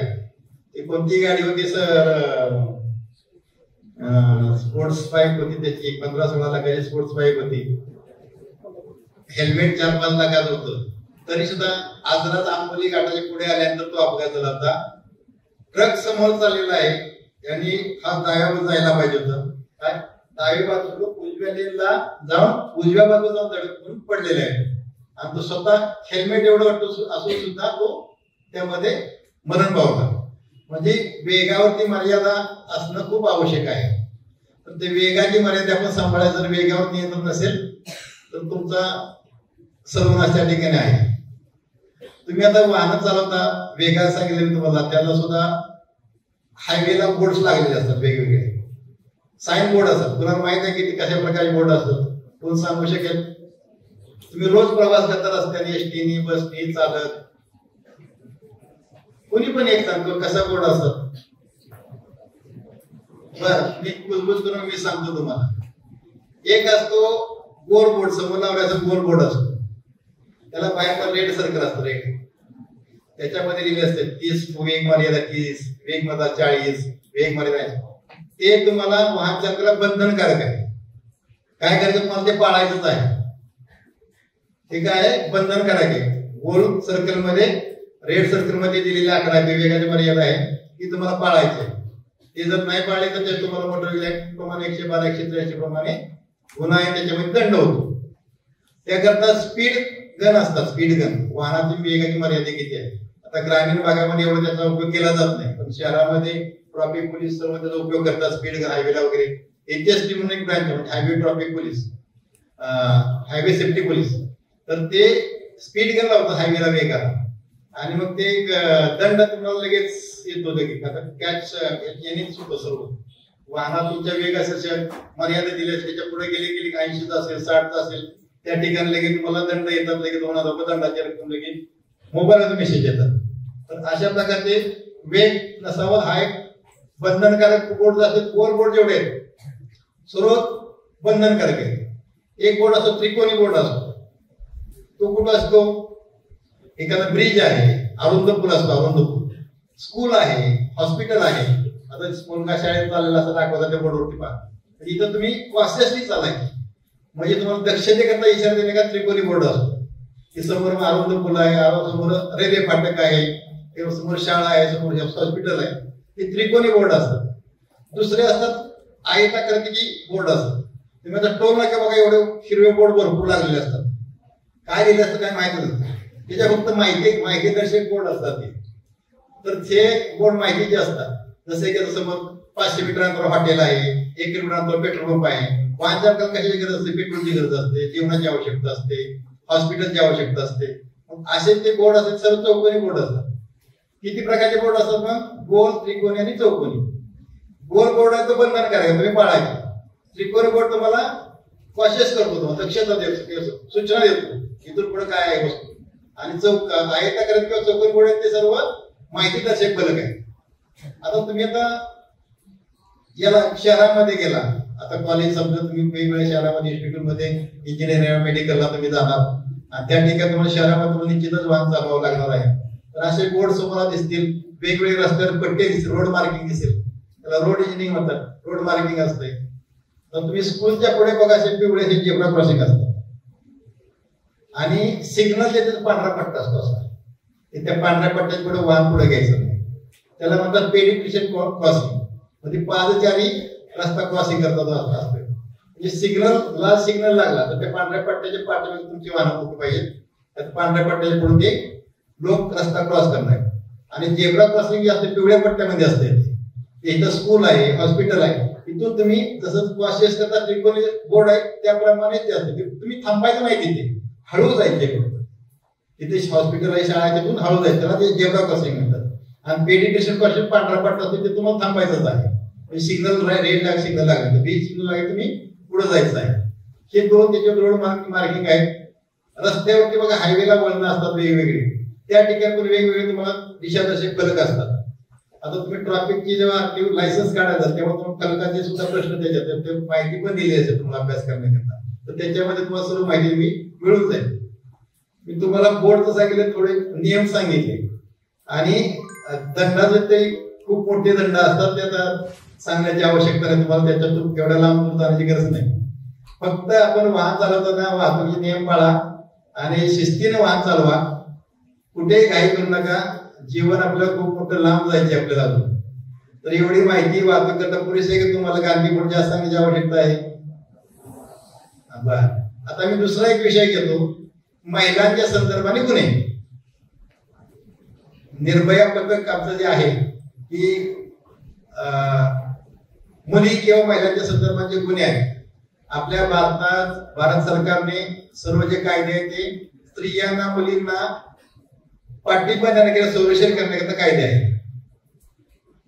ती कोणती गाडी होती सर? स्पोर्ट्स बाईक होती, त्याची 15-16 लाखाची स्पोर्ट्स बाईक होती. हेल्मेट 4-5 लाखाचं होतं. तरी सुद्धा आजरात आंबोली घाटाच्या पुढे आल्यानंतर तो अपघात झाला होता. ट्रक समोर चाललेला आहे, यांनी हा डाव्या बाजूला जायला पाहिजे होतं. काय डावी बाजू उजव्या लेनला जाऊन उजव्या बाजूला जाऊन धडकून पडलेला आहे आणि तो स्वतः हेल्मेट एवढं वाटतो असून सुद्धा तो त्यामध्ये मरण पावला. म्हणजे वेगावरती मर्यादा असणं खूप आवश्यक आहे. पण ते वेगाची मर्यादा आपण सांभाळायला जर वेगावर नियंत्रण नसेल तर तुमचा सर्वनाश त्या ठिकाणी आहे. तुम्ही आता वाहन चालवता वेगात सांगितलं मी तुम्हाला, त्याला सुद्धा हायवेला बोर्ड लागलेले असतात वेगवेगळे साईन बोर्ड असतात. तुम्हाला माहित आहे की कशा प्रकारचे बोर्ड असतात कोण सांगू शकेल? तुम्ही रोज प्रवास करता रस्त्याने एसटीने बसने चालत कोणी पण एक सांगतो कसा बोर्ड असतात. बर मी कुजबुज करून मी सांगतो तुम्हाला. एक असतो गोल बोर्ड, समोर लावल्याचा गोल बोर्ड असतो, त्याला बाहेर रेड सर्कल असतो रेड, त्याच्यामध्ये लिहिले असते 30 वेग मर्यादा 30 वेग मर्यादा 40 वेग मर्यादा. ते तुम्हाला वाहन चालकाला बंधनकारक आहे. काय करायचं तुम्हाला ते पाळायचंच आहे. ते काय बंधनकारक आहे. गोल सर्कल मध्ये रेड सर्कल मध्ये दिलेले आकडा वेगाची मर्यादा आहे ती तुम्हाला पाळायची आहे. ते जर नाही पाळले तर ते तुम्हाला मोटर व्हेकल ऍक्ट प्रमाणे 112 183 प्रमाणे गुन्हा आहे, त्याच्यामध्ये दंड होतो. त्याकरता स्पीड गन असतात. स्पीड गन वाहनाची वेगाची मर्यादा किती आहे. आता ग्रामीण भागामध्ये एवढा त्याचा उपयोग केला जात नाही, पण शहरामध्ये ट्रॅफिक पोलीस सर्व त्याचा उपयोग करतात. स्पीड गन हायवेला वगैरे एचएसटी म्हणून एक ब्रँच आहे, highway traffic police, highway safety police, तर ते स्पीड गन लावतात हायवेला वेगाला आणि मग ते दंड तुम्हाला लगेच येतो. लगेच आता कॅच येणेच होतं सर्व. वाहनात तुमच्या वेग असेल मर्यादा दिली असेल त्याच्या पुढे गेली 80 असेल 60 असेल त्या ठिकाणी लगेच तुम्हाला दंड येतात. लगेच 2000 रुपये दंडाची रक्कम लगेच मोबाईलवर मेसेज येतात. तर अशा प्रकारचे वेग नसावा हा एक बंधनकारक बोर्ड असते. गोल बोर्ड जेवढे आहेत सर्व बंधनकारक आहे. एक बोर्ड असतो त्रिकोणी बोर्ड असतो. तो कुठं असतो? एखादा ब्रिज आहे, अरुंद पूल असतो, अरुंद पूल, स्कूल आहे, हॉस्पिटल आहे. आता मुलगा शाळेत चाललेला असं दाखवता त्या बोर्डवरती पहा. इथं तुम्ही कॉन्शियसली चालायची म्हणजे तुम्हाला दक्षतेकरता इशारा देणे का त्रिकोणी बोर्ड असतो की समोर अरुंद पूल आहे, समोर रेल्वे फाटक आहे, समोर शाळा आहे, समोर हॉस्पिटल आहे. हे त्रिकोणी बोर्ड असतात. दुसरे असतात आयताकृती बोर्ड असतात. तुम्ही आता टोल नाका बघा एवढे हिरवे बोर्ड भरपूर लागलेले असतात. काय लिहिले असतं काय माहिती नसतं. त्याच्या फक्त माहितीदर्शक बोर्ड असतात ते. तर ते बोर्ड माहितीचे असतात. जसे की समोर 500 मीटर अंतरावर हॉटेल आहे, 1 किलोमीटर अंतरावर पेट्रोल पंप आहे. वाहन चालकाला कशाची गरज असते? पेट्रोलची गरज असते, जेवणाची आवश्यकता असते, हॉस्पिटलची आवश्यकता असते. असे ते बोर्ड असतात. सर्व चौकोनी बोर्ड असतात. किती प्रकारचे बोर्ड असतात मग? गोल, त्रिकोणी आणि चौकोनी. गोल बोर्ड आहे तो बंधनकारक आहे, तुम्ही पाळायचे. त्रिकोणी बोर्ड तुम्हाला कॉशियस करतो, तुम्हाला दक्षता देतो, सूचना देतो इथून पुढे काय आहे वस्तू. आणि आयताकृती किंवा चौकोनी बोर्ड आहे ते सर्व माहितीदर्शक फलक आहे. आता तुम्ही आता याला शहरामध्ये गेला, आता कॉलेज समजा तुम्ही वेगवेगळ्या शहरामध्ये इन्स्टिट्यूटमध्ये इंजिनिअरिंग मेडिकलला तुम्ही जाणार आणि त्या ठिकाणी तुम्हाला शहरामध्ये तुम्हाला निश्चितच वाहन चालवावं लागणार आहे. तर असे बोर्ड समोर दिसतील, वेगवेगळे रस्त्यावर पट्टे दिसतील, रोड मार्किंग दिसेल, त्याला रोड इंजिनिअरिंग म्हणतात, रोड मार्किंग असते. तर तुम्ही स्कूलच्या पुढे बघा असे पिवळे झेब्रा क्रॉसिंग असतात आणि सिग्नल त्याच्यात पांढरा पट्टा असतो असा. त्या पांढऱ्या पट्ट्याच्या पुढे वाहन पुढे घ्यायचं नाही. त्याला म्हणतात पेडिस्ट्रियन क्रॉसिंग, म्हणजे पादचारी रस्ता क्रॉसिंग करतात असतं. म्हणजे सिग्नल लाल सिग्नल लागला तर त्या पांढऱ्या पट्ट्याच्या पाठीमागे तुमची वाहनं उभी पाहिजे. त्या पांढऱ्या पट्ट्याच्या पुढे ते लोक रस्ता क्रॉस करणार. आणि झेब्रा क्रॉसिंग जे असते पिवळ्या पट्ट्यामध्ये असते. इथं स्कूल आहे, हॉस्पिटल आहे, इथून तुम्ही जसं कॉशियस करता त्रिकोणी बोर्ड आहे त्याप्रमाणे ते असते. तुम्ही थांबायचं नाही तिथे, हळू जायचे. तिथे हॉस्पिटल आहे, शाळा आहे, तिथून हळू जायचं, त्याला ते झेब्रा क्रॉसिंग म्हणतात. आणि पेडिस्ट्रियन क्रॉसिंग पांढरा पट्टा असतो ते तुम्हाला थांबायचंच आहे. सिग्नल रेड लाग सिग्नल लागेल, ग्रीन सिग्नल लागेल, तुम्ही पुढे जायचं आहे. हे दोन त्याच्यावर रोड मार्किंग आहेत. रस्त्यावरती बघा हायवेला वळणं असतात वेगवेगळे, त्या ठिकाणी पण वेगवेगळे तुम्हाला दिशादर्शक फलक असतात. आता तुम्ही ट्रॅफिकची जेव्हा लायसन्स काढायचं तेव्हा तुम्हाला फलकाचे सुद्धा प्रश्न त्याच्यात ते माहिती पण दिली असेल तुम्हाला अभ्यास करण्याकरता. तर त्याच्यामध्ये तुम्हाला सर्व माहिती मिळून जाईल. मी तुम्हाला बोर्डचं सांगितलं, थोडे नियम सांगितले आणि दंडाचे ते खूप मोठे दंड असतात. त्याचा सांगण्याची आवश्यकता नाही तुम्हाला, त्याच्यातून एवढ्या लांब जाण्याची गरज नाही. फक्त आपण वाहन चालवताना वाहतुकीचे नियम पाळा आणि शिस्तीने वाहन चालवा. कुठेही घाई करू नका. जीवन आपल्याला खूप मोठं लांब जायचे आपल्याला अजून, तर एवढी माहिती वाहतूक करता पुरेसे आहे की तुम्हाला गांधी पुढे जास्त सांगण्याची आवश्यकता आहे? आता मी दुसरा एक विषय घेतो, महिलांच्या संदर्भाने गुन्हे. निर्भया पथक आमचं जे आहे की मुली किंवा महिलांच्या संदर्भात जे गुन्हे आहेत, आपल्या भारत सरकारने सर्व जे कायदे आहेत ते स्त्रियांना मुलींना पाठिंबा देण्याकरिता संरक्षण करण्याकरिता कायदे आहेत.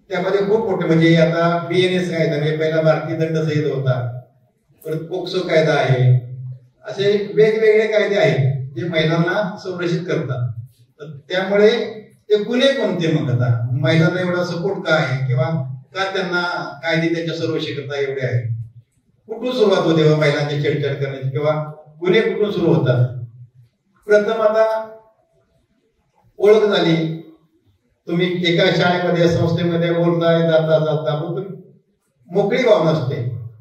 त्यामध्ये खूप मोठे म्हणजे आता BNS कायदा म्हणजे पहिला भारतीय दंड संहिता होता, परत पोक्सो कायदा आहे, असे वेगवेगळे कायदे आहेत जे महिलांना संरक्षित करतात. तर त्यामुळे ते गुन्हे कोणते मग आता महिलांना एवढा सपोर्ट का आहे किंवा का त्यांना कायदे त्यांच्या संरक्षितता एवढे आहे? कुठून सुरुवात होते महिलांची छेडछाड करण्याची किंवा गुन्हे कुठून सुरू होतात? प्रथम आता ओळख झाली, तुम्ही एका शाळेमध्ये संस्थेमध्ये बोलताय जाता जाता मोकळी भावना असते.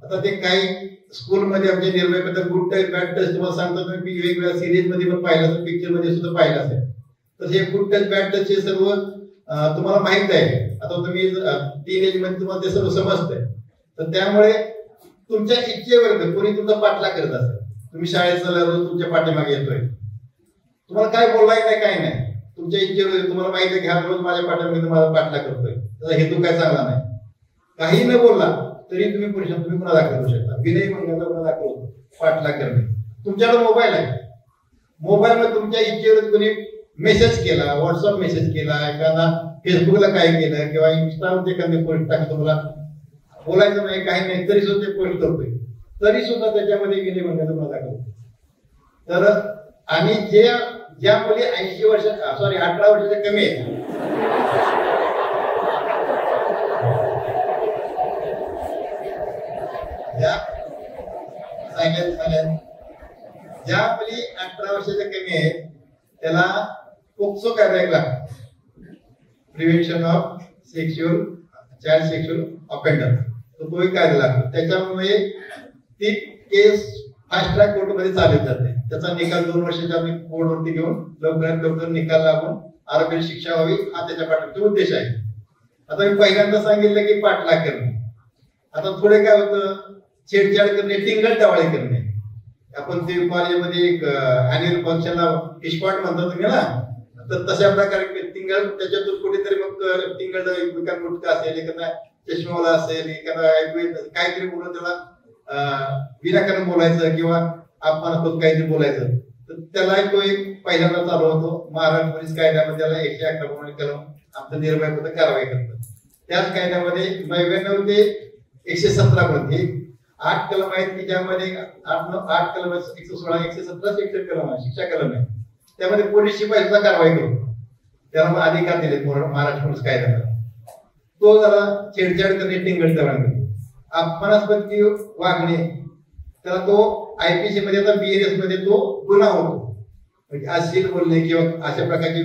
आता ते काही स्कूलमध्ये आमचे निर्भय पद्धत गुड टच बॅड टच तुम्हाला सांगतो, तुम्ही वेगवेगळ्या सिरीज मध्ये पण पाहिलं असेल, पिक्चर मध्ये सुद्धा पाहिलं असेल. तसे गुड टच बॅड टच हे सर्व तुम्हाला माहित आहे. आता तुम्ही टीनेज मध्ये तुम्हाला ते सर्व समजतंय. तर त्यामुळे तुमच्या इच्छेवर कोणी तुमचा पाठलाग करत असेल, तुम्ही शाळेत रोज तुमच्या पाठीमागे येतोय, तुम्हाला काय बोललाय नाही काय नाही, तुमच्या इच्छेवर तुम्हाला माहिती आहे की हा रोज माझ्या पाठीमागे माझा पाठलाग करतोय, त्याचा हेतू काय चांगला नाही. काही न बोलला तरी तुम्ही तुम्ही गुन्हा दाखल करू शकता. विनय भंगाचा गुन्हा दाखल होतो, पाठलाग करणे. तुमच्याकडे मोबाईल आहे, मोबाईल मध्ये तुमच्या इच्छेवर कोणी मेसेज केला, व्हॉट्सअप मेसेज केला, एखादा फेसबुकला काय केलं किंवा इंस्टावर एखादी पोस्ट टाकतो, तुम्हाला बोलायचं नाही काही नाही तरी सुद्धा ते पोस्ट करतोय, तरी सुद्धा त्याच्यामध्ये विनय भंगाचा गुन्हा दाखल होतो. तर आणि ज्या मुली 18 वर्षाच्या कमी आहेत, ज्या मुली 18 वर्षाच्या कमी आहेत त्याला पोक्सो कायदा लागतो, prevention of child sexual offender, तो एक कायदा लागतो. त्याच्यामुळे ती केस फास्ट ट्रॅक कोर्टमध्ये चालत जाते. त्याचा निकाल 2 वर्षाच्या कोर्टवरती घेऊन लवकरात लवकर निकाल लागून आरोपीला शिक्षा व्हावी हा त्याच्या पाठीमागचा उद्देश आहे. आता मी पहिल्यांदा सांगितलं की पाठलाग करणे. आता पुढे काय होतं, छेडछाड करणे, टिंगल टवाळे करणे. आपण ते कॉलेजमध्ये एक अॅन्युअल फंक्शनला इस्कॉट म्हणतो तुम्ही ना, तर तशा प्रकारे टिंगल त्याच्यातून कुठेतरी मग टिंगल एकमेकांना गुटका असेल, एखादा चष्मावाला असेल, एखादा काहीतरी बोलून त्याला विनाकारण बोलायचं किंवा अपमानास्पद काहीतरी बोलायचं, तर त्याला तो एक पहिल्यांदा चालू होतो. महाराष्ट्र पोलीस कायद्यामध्ये त्याला 111 कलम आमचं निर्भय पद्धत कारवाई करतात. त्याच कायद्यामध्ये 99 ते 117 पर्यंत 8 कलम आहेत की ज्यामध्ये 8 कलम 116 117 सेक्शन कलम आहे, शिक्षा कलम आहे. त्यामध्ये पोलीस शिपाई सुद्धा कारवाई करतो, त्याला अधिकार दिले महाराष्ट्र पोलीस कायद्याला. तो जरा छेडछाड करणे, टिंगल टवाळे करणे, अपमानास्पद वागणे, त्याला तो IPC मध्ये आता BNS मध्ये तो गुन्हा होतो. म्हणजे अश्लील बोलणे किंवा अशा प्रकारचे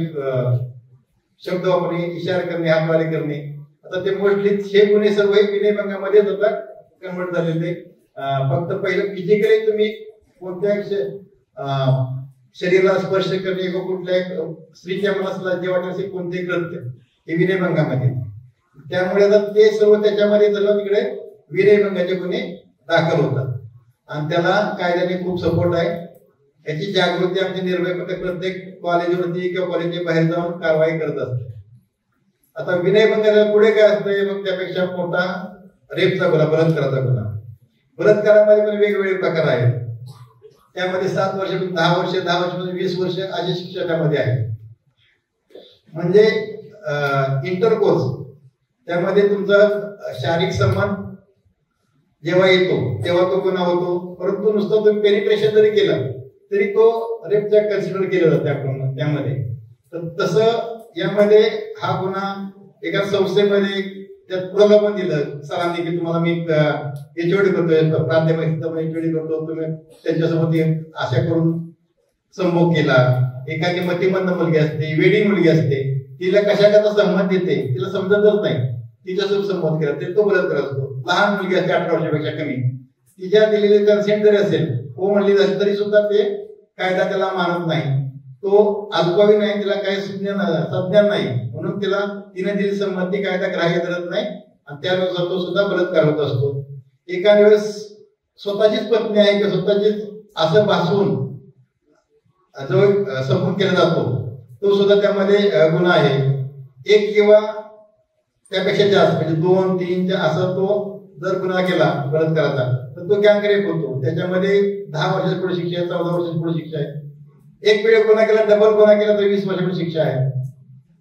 शब्द वापरणे, इशारा करणे, हातवारे करणे. आता ते मोस्टली हे गुन्हे सर्व विनय भंगामध्येच होतात कन्वर्ट झालेले. फक्त पहिलं फिजिकली तुम्ही कोणत्या शरीराला स्पर्श करणे किंवा कुठल्या स्त्रीच्या मनाला जे वाटेल कोणते कृत्य हे विनय भंगामध्ये. त्यामुळे आता ते सर्व त्याच्यामध्ये झालं, तिकडे विनय भंगाचे गुन्हे दाखल होतात आणि त्याला कायद्याने खूप सपोर्ट आहे. याची जागृती आमची निर्भय पद्धत प्रत्येक कॉलेजवरती किंवा कॉलेजच्या बाहेर जाऊन कारवाई करत असते. आता विनय भंगाला पुढे काय असतंय, मग त्यापेक्षा मोठा रेपचा गुन्हा, बलात्काराचा गुन्हा. बलात्कारामध्ये पण वेगवेगळे प्रकार आहेत. त्यामध्ये 7 वर्ष 10 वर्ष 10 वर्ष 20 वर्ष अशी शिक्षा त्यामध्ये आहे. म्हणजे इंटरकोर्स, त्यामध्ये तुमचा शारीरिक संबंध जेव्हा येतो तेव्हा तो गुन्हा होतो. परंतु नुसतं तुम्ही पेनिट्रेशन जरी केलं तरी तो रेपचा कन्सिडर केला जातो त्यामध्ये. तर तसं यामध्ये हा गुन्हा एका संस्थेमध्ये त्यात प्रलोभन दिलं सरांनी की तुम्हाला मी HOD करतोय, प्राध्यापक HOD करतो, तुम्ही त्यांच्यासोबत आशा करून संभोग केला. एखादी मतिमंद मुलगी असते, वेडी मुलगी असते, तिला कशाकरता संमत देते तिला समजतच नाही, तिच्यासोबत संमत केला तरी तो बलात्कार असतो. लहान मुलगी असते 18 वर्षापेक्षा कमी, तिच्या दिलेले कन्सेंट जरी असेल, हो म्हणली जाते, तरी सुद्धा ते कायदा त्याला मानत नाही. तो अल्पवी नाही, तिला काही संज्ञान नाही, म्हणून तिने दिलेली संमती कायदा ग्राह्य धरत नाही आणि त्यानुसार तो सुद्धा बलात्कार होत असतो. एका वेळेस स्वतःचीच पत्नी आहे किंवा स्वतःचीच असं भासवून जो संपून केला जातो तो सुद्धा त्यामध्ये गुन्हा आहे. एक किंवा त्यापेक्षा जास्त म्हणजे 2, 3 असं तो जर गुन्हा केला बलात्काराचा तर तो गँग रेप होतो. त्याच्यामध्ये 10 वर्षाची पुढे शिक्षा आहे, 14 वर्षाची पुढे शिक्षा आहे. एक वेळ गुन्हा केला, डबल गुन्हा केला तर 20 वर्षाची शिक्षा आहे.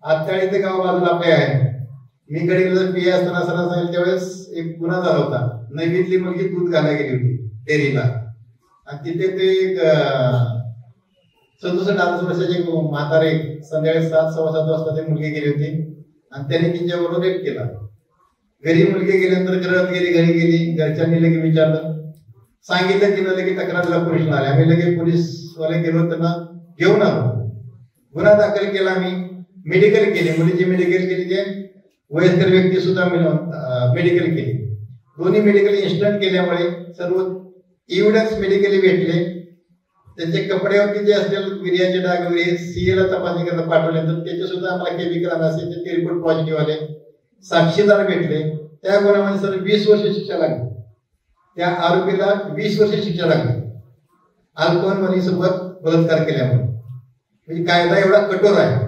आजकाळी ते गाव बाजूला आपले आहे. मी कडे जर पिया असताना सर सांगेल त्यावेळेस एक गुन्हा झाला होता. नवीतली मुलगी दूध घालायला गेली होती डेअरीला आणि तिथे ते एक 67-68 वर्षाचे म्हातारे संध्याकाळी 7, 7:15 वाजता ते मुलगी गेली होती आणि त्याने तिच्याबरोबर रेप केला. घरी मुलगी गेल्यानंतर घरात गेली, घरी गेली, घरच्यांनी लगे विचारलं, सांगितलं तिनं लगे तक्रारला पोलिसला आले. आम्ही लगे पोलीसवाले गेलो, त्यांना घेऊन आलो, गुन्हा दाखल केला. आम्ही मेडिकल केली, मुलीची मेडिकल केली, ते वयस्कर व्यक्ती सुद्धा मेडिकल केली. दोन्ही मेडिकल इन्स्टंट केल्यामुळे सर्व एव्हिडन्स मेडिकली भेटले. त्याचे कपड्यावरती जे असतील विर्याचे डाग वगैरे सीएला तपासणी करता पाठवले तर त्याचे सुद्धा आम्हाला केमिकल अनालिसिस ते रिपोर्ट पॉझिटिव्ह आले. साक्षीदार भेटले. त्या गुन्ह्यामध्ये सर 20 वर्ष शिक्षा लागली. त्या आरोपीला 20 वर्ष शिक्षा लागली अल्कोहोल मनीसोबत बलात्कार केल्यामुळे. म्हणजे कायदा एवढा कठोर आहे.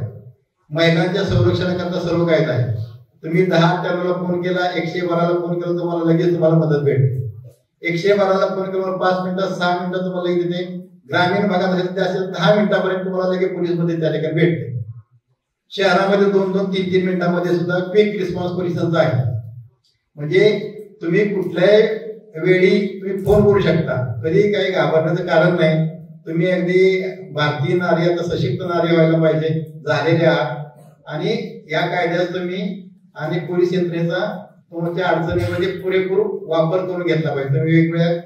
महिलांच्या संरक्षणाकरता सर्व कायदा आहे. तुम्ही 10-98ला फोन केला, 112ला फोन केला, तुम्हाला लगेच तुम्हाला मदत भेटते. 112ला फोन केल्यावर 5 मिनिटात 6 मिनिटात तुम्हाला लगेच देते. ग्रामीण भागात असेल 10 मिनिटापर्यंत तुम्हाला लगेच पोलीस मध्ये त्या ठिकाणी भेटते. शहरामध्ये 2-2, 3-3 मिनिटांमध्ये सुद्धा क्विक रिस्पॉन्स पोलिसांचा आहे. म्हणजे तुम्ही कुठल्याही वेळी तुम्ही फोन करू शकता. कधी काही घाबरण्याचं कारण नाही. तुम्ही अगदी भारतीय नारी आता सशक्त नारी व्हायला पाहिजे झालेले आहात आणि या कायद्याचा तुम्ही आणि पोलीस यंत्रणेचा तुमच्या अडचणीमध्ये पुरेपूर वापर करून घेतला पाहिजे. तुम्ही वेगवेगळ्या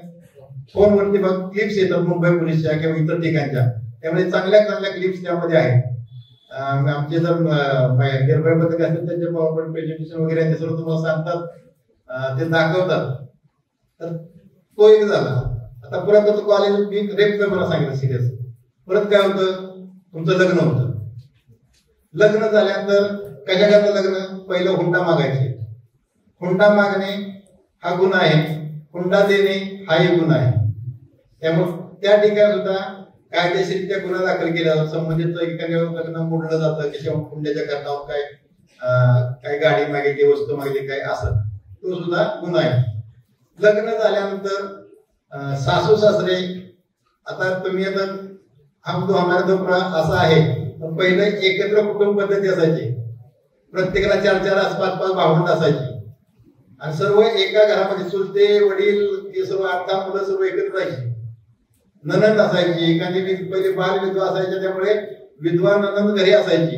फोनवरती बघ क्लिप्स येतात मुंबई पोलीसच्या किंवा इतर ठिकाणच्या, त्यामध्ये चांगल्या चांगल्या क्लिप्स त्यामध्ये आहेत. आमचे जर निर्भय पथक असतील त्यांचे पॉवर पॉईंट प्रेझेंटेशन वगैरे ते सर्व तुम्हाला सांगतात, ते दाखवतात. तर तो एक झाला. आता परत कॉलेज मी रेपचं मला सांगितलं सिरियस. परत काय होतं, तुमचं लग्न होतं. लग्न झाल्यानंतर कशा करता लग्न, पहिलं हुंडा मागायचे. हुंडा मागणे हा गुन्हा आहे, हुंडा देणे हाही गुन्हा आहे. त्यामुळे त्या ठिकाणी सुद्धा कायदेशीरित्या गुन्हा दाखल केला जातो. संबंधित एखाद्या लग्न मोडलं जातं की हुंड्याच्या कारणावर काय गाडी मागितली, वस्तू मागितली, काय असं तो सुद्धा गुन्हा आहे. लग्न झाल्यानंतर सासू सासरे, आता तुम्ही आता हम तो हमारा तो असा आहे. पहिलं एकत्र कुटुंब पद्धती असायची. प्रत्येकाला 4-4, 5-5 भावंड असायची आणि सर्व एका घरामध्ये चुलते वडील हे सर्व 8-10 मुलं सर्व एकत्र राहायची. नणंद असायची, एखादी पहिले बाल विधवा असायच्या, त्यामुळे विधवा नणंद घरी असायची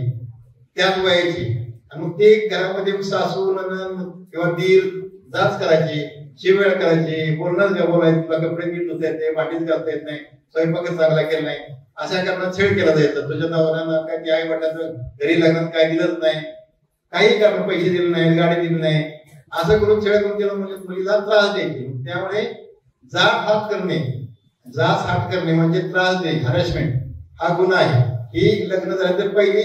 त्याच वयाची. आणि मग ते घरामध्ये सासू नणंद किंवा दीर जाच करायची, शिवेळ करायची, बोलणंच बोलायचं, तुला कपडे नीट धुता येत नाही, भांडीच घालता येत नाही, स्वयंपाकच चांगला केला नाही, अशा कारणात छेड केला जायचा. तुझ्या नवऱ्यानं काय ते आई वडिलांचं घरी लग्नात काय दिलंच नाही, काही कारण पैसे दिले नाही, गाडी दिली नाही, असं करून छेड करून त्याला मुलीला त्रास द्यायचे. त्यामुळे जात हात करणे म्हणजे त्रास देणे, हॅरेसमेंट हा गुन्हा आहे. ही लग्न झाल्यानंतर पहिली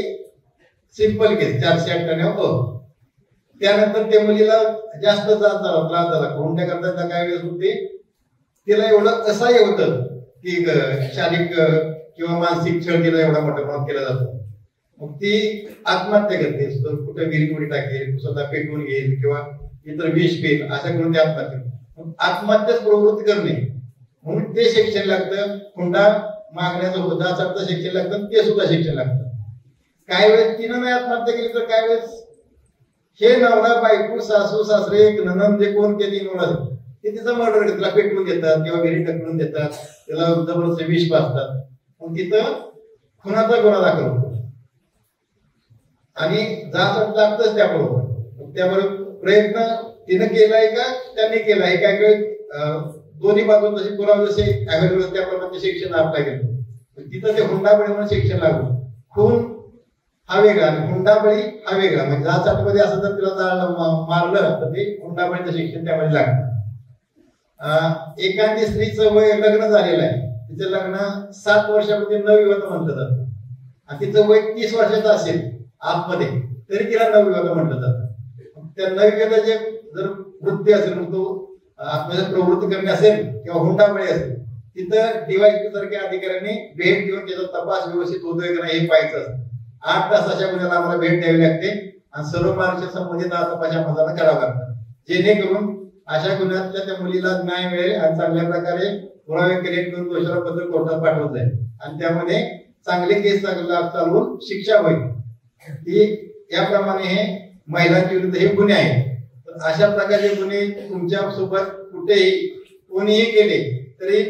सिंपल केस 498 त्यानंतर त्या मुलीला जास्त त्रास झाला. हुंड्या करता काय वेळेस होते तिला एवढं असह्य होतं की शारीरिक किंवा मानसिक छळ तिला एवढा मोठा प्रमाणात केला जातो. मग ती आत्महत्या करते. कुठे विहिरीपुढे टाकेल, स्वतः पेटवून घेईल किंवा इतर विष पेल, अशा करून ते आत्महत्या. आत्महत्याच प्रवृत्ती करणे म्हणून ते शिक्षण लागतं. हुंडा मागण्याचं होतं शिक्षण लागतं, ते सुद्धा शिक्षण लागतं. काही वेळेस तिनं नाही आत्महत्या केली तर काही वेळेस हे नवरा बायको सासू सासरे नणंद जे कोण केली नवरा ते तिचं मर्डर करतात, तिला पेटवून देतात किंवा घरी ढकलून देतात, त्याला जबरदस्त विष पाजतात. मग तिथं खुनाचा गुन्हा दाखल होतो आणि जात लागतच त्याबरोबर. त्याबरोबर प्रयत्न तिनं केलाय का त्यांनी केलाय, काय वेळ दोन्ही बाजू जसे पुरावे जसे अवेलेबल त्याप्रमाणे शिक्षण अप्लाय केलं. तिथं ते हुंडाबळी म्हणून शिक्षण लागू. खून हा वेगळा आणि हुंडाबळी हा वेगळा. म्हणजे जाचाटमध्ये असं जर तिला मारलं तर ते हुंडाबळीचं शिक्षण त्यामध्ये लागतं. एखादी स्त्रीचं वय लग्न झालेलं आहे, तिचं लग्न 7 वर्षामध्ये नवविवाह म्हटलं जातं आणि तिचं वय 30 वर्षाचं असेल आतमध्ये तरी तिला नवविवाह म्हटलं जातं. त्या नवविवाहाचे जर वृत्ती असेल, तो आत्महत्या प्रवृत्ती करणे असेल किंवा हुंडाबळी असेल, तिथं डीवायएसपी सारख्या अधिकाऱ्यांनी भेट देऊन त्याचा तपास व्यवस्थित होतोय का नाही हे पाहायचं असतं. 8 तास अशा गुन्ह्याला आम्हाला भेट द्यावी लागते आणि सर्व महाराष्ट्र संबंधित तपास आम्हाला करावं लागतं, जेणेकरून अशा गुन्ह्यातल्या त्या मुलीला न्याय मिळेल आणि चांगल्या प्रकारे पुरावे क्रिएट करून दोषाला पत्र कोर्टात पाठवत जाईल आणि त्यामध्ये चांगले केस चालवून शिक्षा होईल. ही याप्रमाणे हे महिलांच्या विरुद्ध हे गुन्हे आहेत. तर अशा प्रकारचे गुन्हे तुमच्या सोबत कुठेही कोणीही केले तरी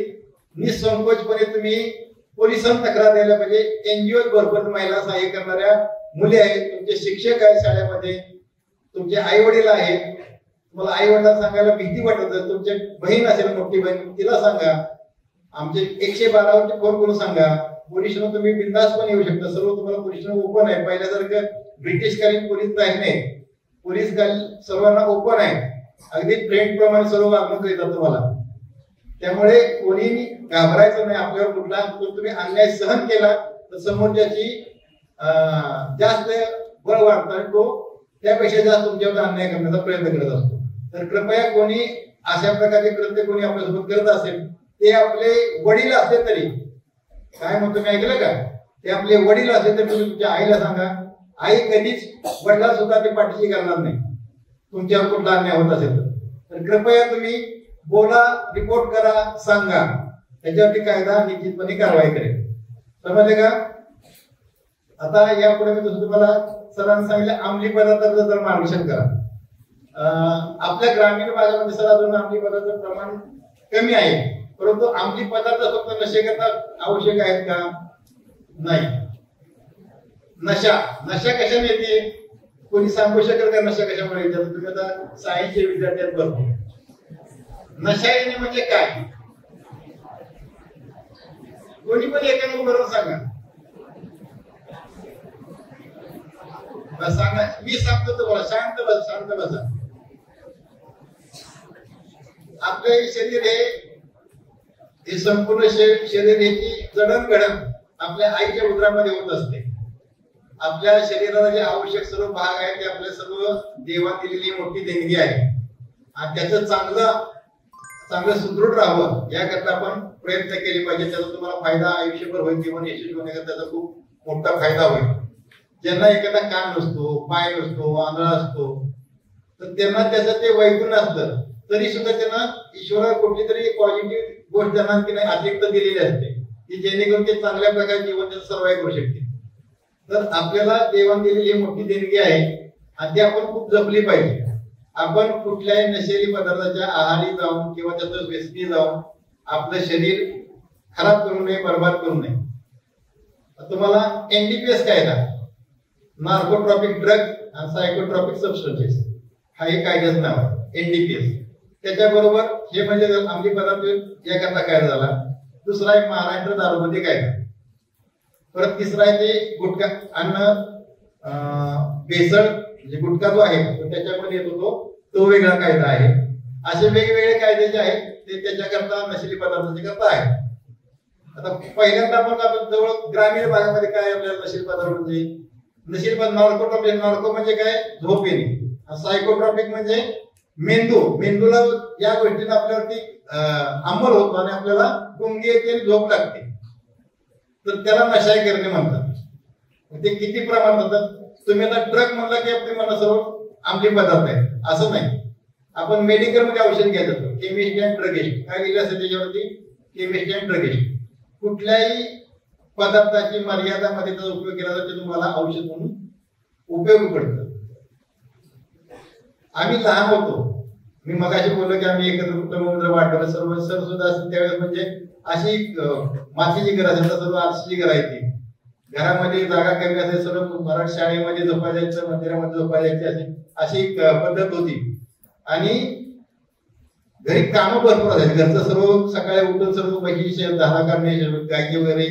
निसंकोचपणे तुम्ही पोलिसांना तक्रार द्यायला पाहिजे. एनजीओ भरपूर महिला सहाय्य करणाऱ्या मुली आहेत, तुमचे शिक्षक आहेत शाळेमध्ये, तुमचे आई वडील आहेत. तुम्हाला आई वडिलांना सांगायला भीती वाटत, तुमची बहीण असेल मोठी बहीण तिला सांगा. आमचे 112 वरती फोन करून सांगा. पोलिसांना तुम्ही बिंदास पण येऊ शकता. सर्व तुम्हाला पोलिसांना ओपन आहे. पहिल्यासारखं ब्रिटिशकालीन पोलीस नाही, पोलीस सर्वांना ओपन आहे. अगदी फ्रेंड प्रमाणे सर्व वागणूक देतात तुम्हाला. त्यामुळे कोणी घाबरायचं नाही. आपल्यावर कुठला तुम्ही अन्याय सहन केला तर समोरच्याची जास्त बळ वाढतो आणि तो त्यापेक्षा जास्त तुमच्यावर अन्याय करण्याचा प्रयत्न करत असतो. तर कृपया कोणी अशा प्रकारचे कृत्य कोणी आपल्यासोबत करत असेल, ते आपले वडील असले तरी, काय म्हणतो मी ऐकलं का, ते आपले वडील असले तरी तुम्ही तुमच्या आईला सांगा. आई कधीच वडिला सुद्धा ते पाठीशी करणार नाही तुमच्यावर कुठला अन्याय होत असेल तर कृपया तुम्ही बोला, रिपोर्ट करा, सांगा. त्याच्यावरती कायदा निश्चितपणे कारवाई करेल. समजले का? आता यापुढे मी तुम्हाला सरांनी सांगितलं अंमली पदार्थाचं जर मार्गदर्शन करा. आपल्या ग्रामीण भागामध्ये सर अजून अंमली पदार्थाचं प्रमाण कमी आहे, परंतु अंमली पदार्थ फक्त नशे करता आवश्यक आहेत का? नाही. नशा कशाने येते कोणी सांगू शकेल का? नशा कशामुळे येते? तुम्ही आता सायन्सचे विद्यार्थी आहेत बरोबर. नशा येणे म्हणजे काय? कोणी पण एकाने बरोबर सांगा. सांगा, मी सांगतो तुम्हाला. शांत बसा. आपले शरीर हे संपूर्ण शरीर याची जडणघडण आपल्या आईच्या उदरामध्ये होत असते. आपल्या शरीराला जे आवश्यक सर्व भाग आहेत ते आपल्या सर्व देवात दिलेली मोठी देणगी आहे आणि त्याचं चांगलं सुदृढ राहावं याकरता आपण प्रयत्न केले पाहिजे. त्याचा तुम्हाला फायदा आयुष्यभर होईल. जीवन यशस्वी होण्याकरता त्याचा खूप मोठा फायदा होईल. ज्यांना एखादा कान नसतो, पाय नसतो, आंधळा असतो, तर त्यांना त्याचं ते वैगुण असतं तरी सुद्धा त्यांना ईश्वराला कुठली तरी पॉझिटिव्ह गोष्ट त्यांना की नाही अतिरिक्त दिलेली असते की जेणेकरून ते चांगल्या प्रकारे जीवन त्याचं सर्वाइव्ह करू शकते. तर आपल्याला देवाने दिलेली मोठी देणगी आहे आणि ती आपण खूप जपली पाहिजे. आपण कुठल्याही नशेली पदार्थाच्या आहारी जाऊन किंवा त्याचं व्यसनी जाऊन आपलं शरीर खराब करू नये, बर्बाद करू नये. तुम्हाला एनडीपीएस कायदा, नार्कोट्रॉपिक ड्रग आणि सायकोट्रॉपिक सबस्टन्सेस, हा एक कायद्याचं नाव आहे एनडीपीएस. त्याच्याबरोबर हे म्हणजे अंमली पदार्थ याकरता कायदा झाला. दुसरा आहे महाराष्ट्र दारूबंदी कायदा. परत तिसरा आहे ते गुटखा अन्न भेसळ म्हणजे गुटखा जो आहे तो त्याच्यामध्ये येतो तो वेगळा कायदा आहे. असे वेगवेगळे कायदे जे आहेत ते त्याच्याकरता नशेली पदार्थाच्या करता आहे. आता पहिल्यांदा आपण जवळ ग्रामीण भागामध्ये काय आपल्याला नशेली पदार्थ म्हणजे नशेली पदार्थ नार्को म्हणजे काय? झोप येणे. सायकोट्रॉपिक म्हणजे मेंदूला या गोष्टीने आपल्यावरती अंमल होतो आणि आपल्याला गुंगी येते आणि झोप लागते, तर त्याला नशा करणे म्हणतात. ते किती प्रमाणात होतात? तुम्ही आता ड्रग म्हणला की आपली मला सर्व अंमली पदार्थ आहे असं नाही. आपण मेडिकल मध्ये औषध घ्यायचं असतं, केमिस्ट अँड ड्रगिस्ट काय लिहिलं असतं त्याच्यावरती? Chemist and druggist. कुठल्याही पदार्थाची मर्यादामध्ये त्याचा उपयोग केला तर ते तुम्हाला औषध म्हणून उपयोगी पडतं. आम्ही लहान होतो, मी मगाशी बोललो की आम्ही एकत्र कुटुंब वाढवलं, सर्व सर सुद्धा असतील त्यावेळेस म्हणजे अशी मातीची घर असेल तर सर्व आरसीची घर आहे ती. घरामध्ये जागा कमी असेल, सर्व मराठी शाळेमध्ये झोपा जायचं, मंदिरामध्ये झोपा जायची अशी पद्धत होती. आणि घरी कामं भरपूर असायची. घरचं सर्व सकाळी उठून सर्व म्हशी धारा करणे, गाई वगैरे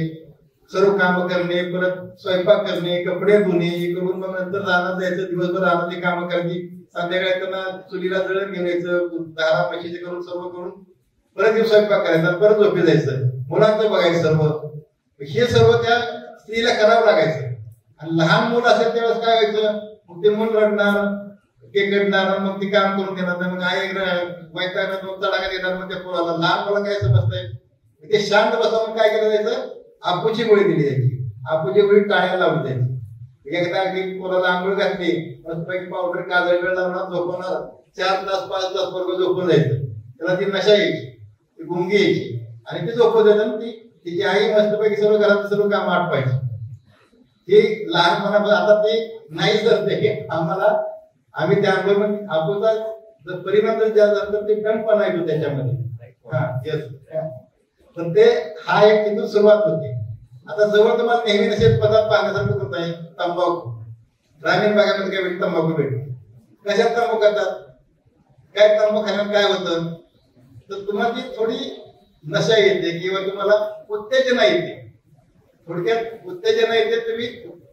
सर्व कामं करणे, परत स्वयंपाक करणे, कपडे धुणे करून मग नंतर रानात जायचं, दिवसभर रानातली कामं करायची. संध्याकाळी त्यांना चुलीला जळण घेऊन यायचं, धारा म्हशीचे करून सर्व करून परत दिवस स्वयंपाक करायचा, परत झोपी जायचं, मुलांचं बघायचं सर्व. हे सर्व त्या स्त्रीला करावं लागायचं. आणि लहान मूल असेल त्यावेळेस काय व्हायचं? मग ते मूल रडणार, केकडणार, मग ती काम करून देणार नाही, मग आई वैतागणार, दोन तडाखा देणार, मग त्या पोराला लहान मुलं काय समजतंय, ते शांत बसावून काय केलं जायचं, आपूची गोळी दिली जायची, आपूची गोळी टाळ्याला लावली जायची. एकदा पोराला आंघोळ घातली, मस्तपैकी पावडर काजळ वेळ लावणार, झोपवणार, 4 तास 5 तास बरोबर झोपून जायचं, त्याला ती नशा यायची, ती गुंगी यायची आणि ती झोपत जायचं. ती तिची आई मस्तपैकी सर्व घरात सर्व काम आटवायची. ते लहानपणापासून आता ते नाही सरते आम्हाला, आम्ही त्यामुळे आपूचा जर परिणाम जर जास्त झाला तर ते कणपणा येतो त्याच्यामध्ये. हा येस, तर ते हा एक तिथून सुरुवात होते. आता जवळ तुम्हाला नेहमी नसेल पदार्थ पाहण्यासारखं होत आहे तंबाखू. ग्रामीण भागामध्ये काय तंबाखू भेटतो, कशात तंबाखू करतात, काय तंबाखू खाण्यात काय होतं, तर तुम्हाला ती थोडी नशा येते किंवा तुम्हाला उत्तेजना येते. थोडक्यात उत्तेजना येते, तुम्ही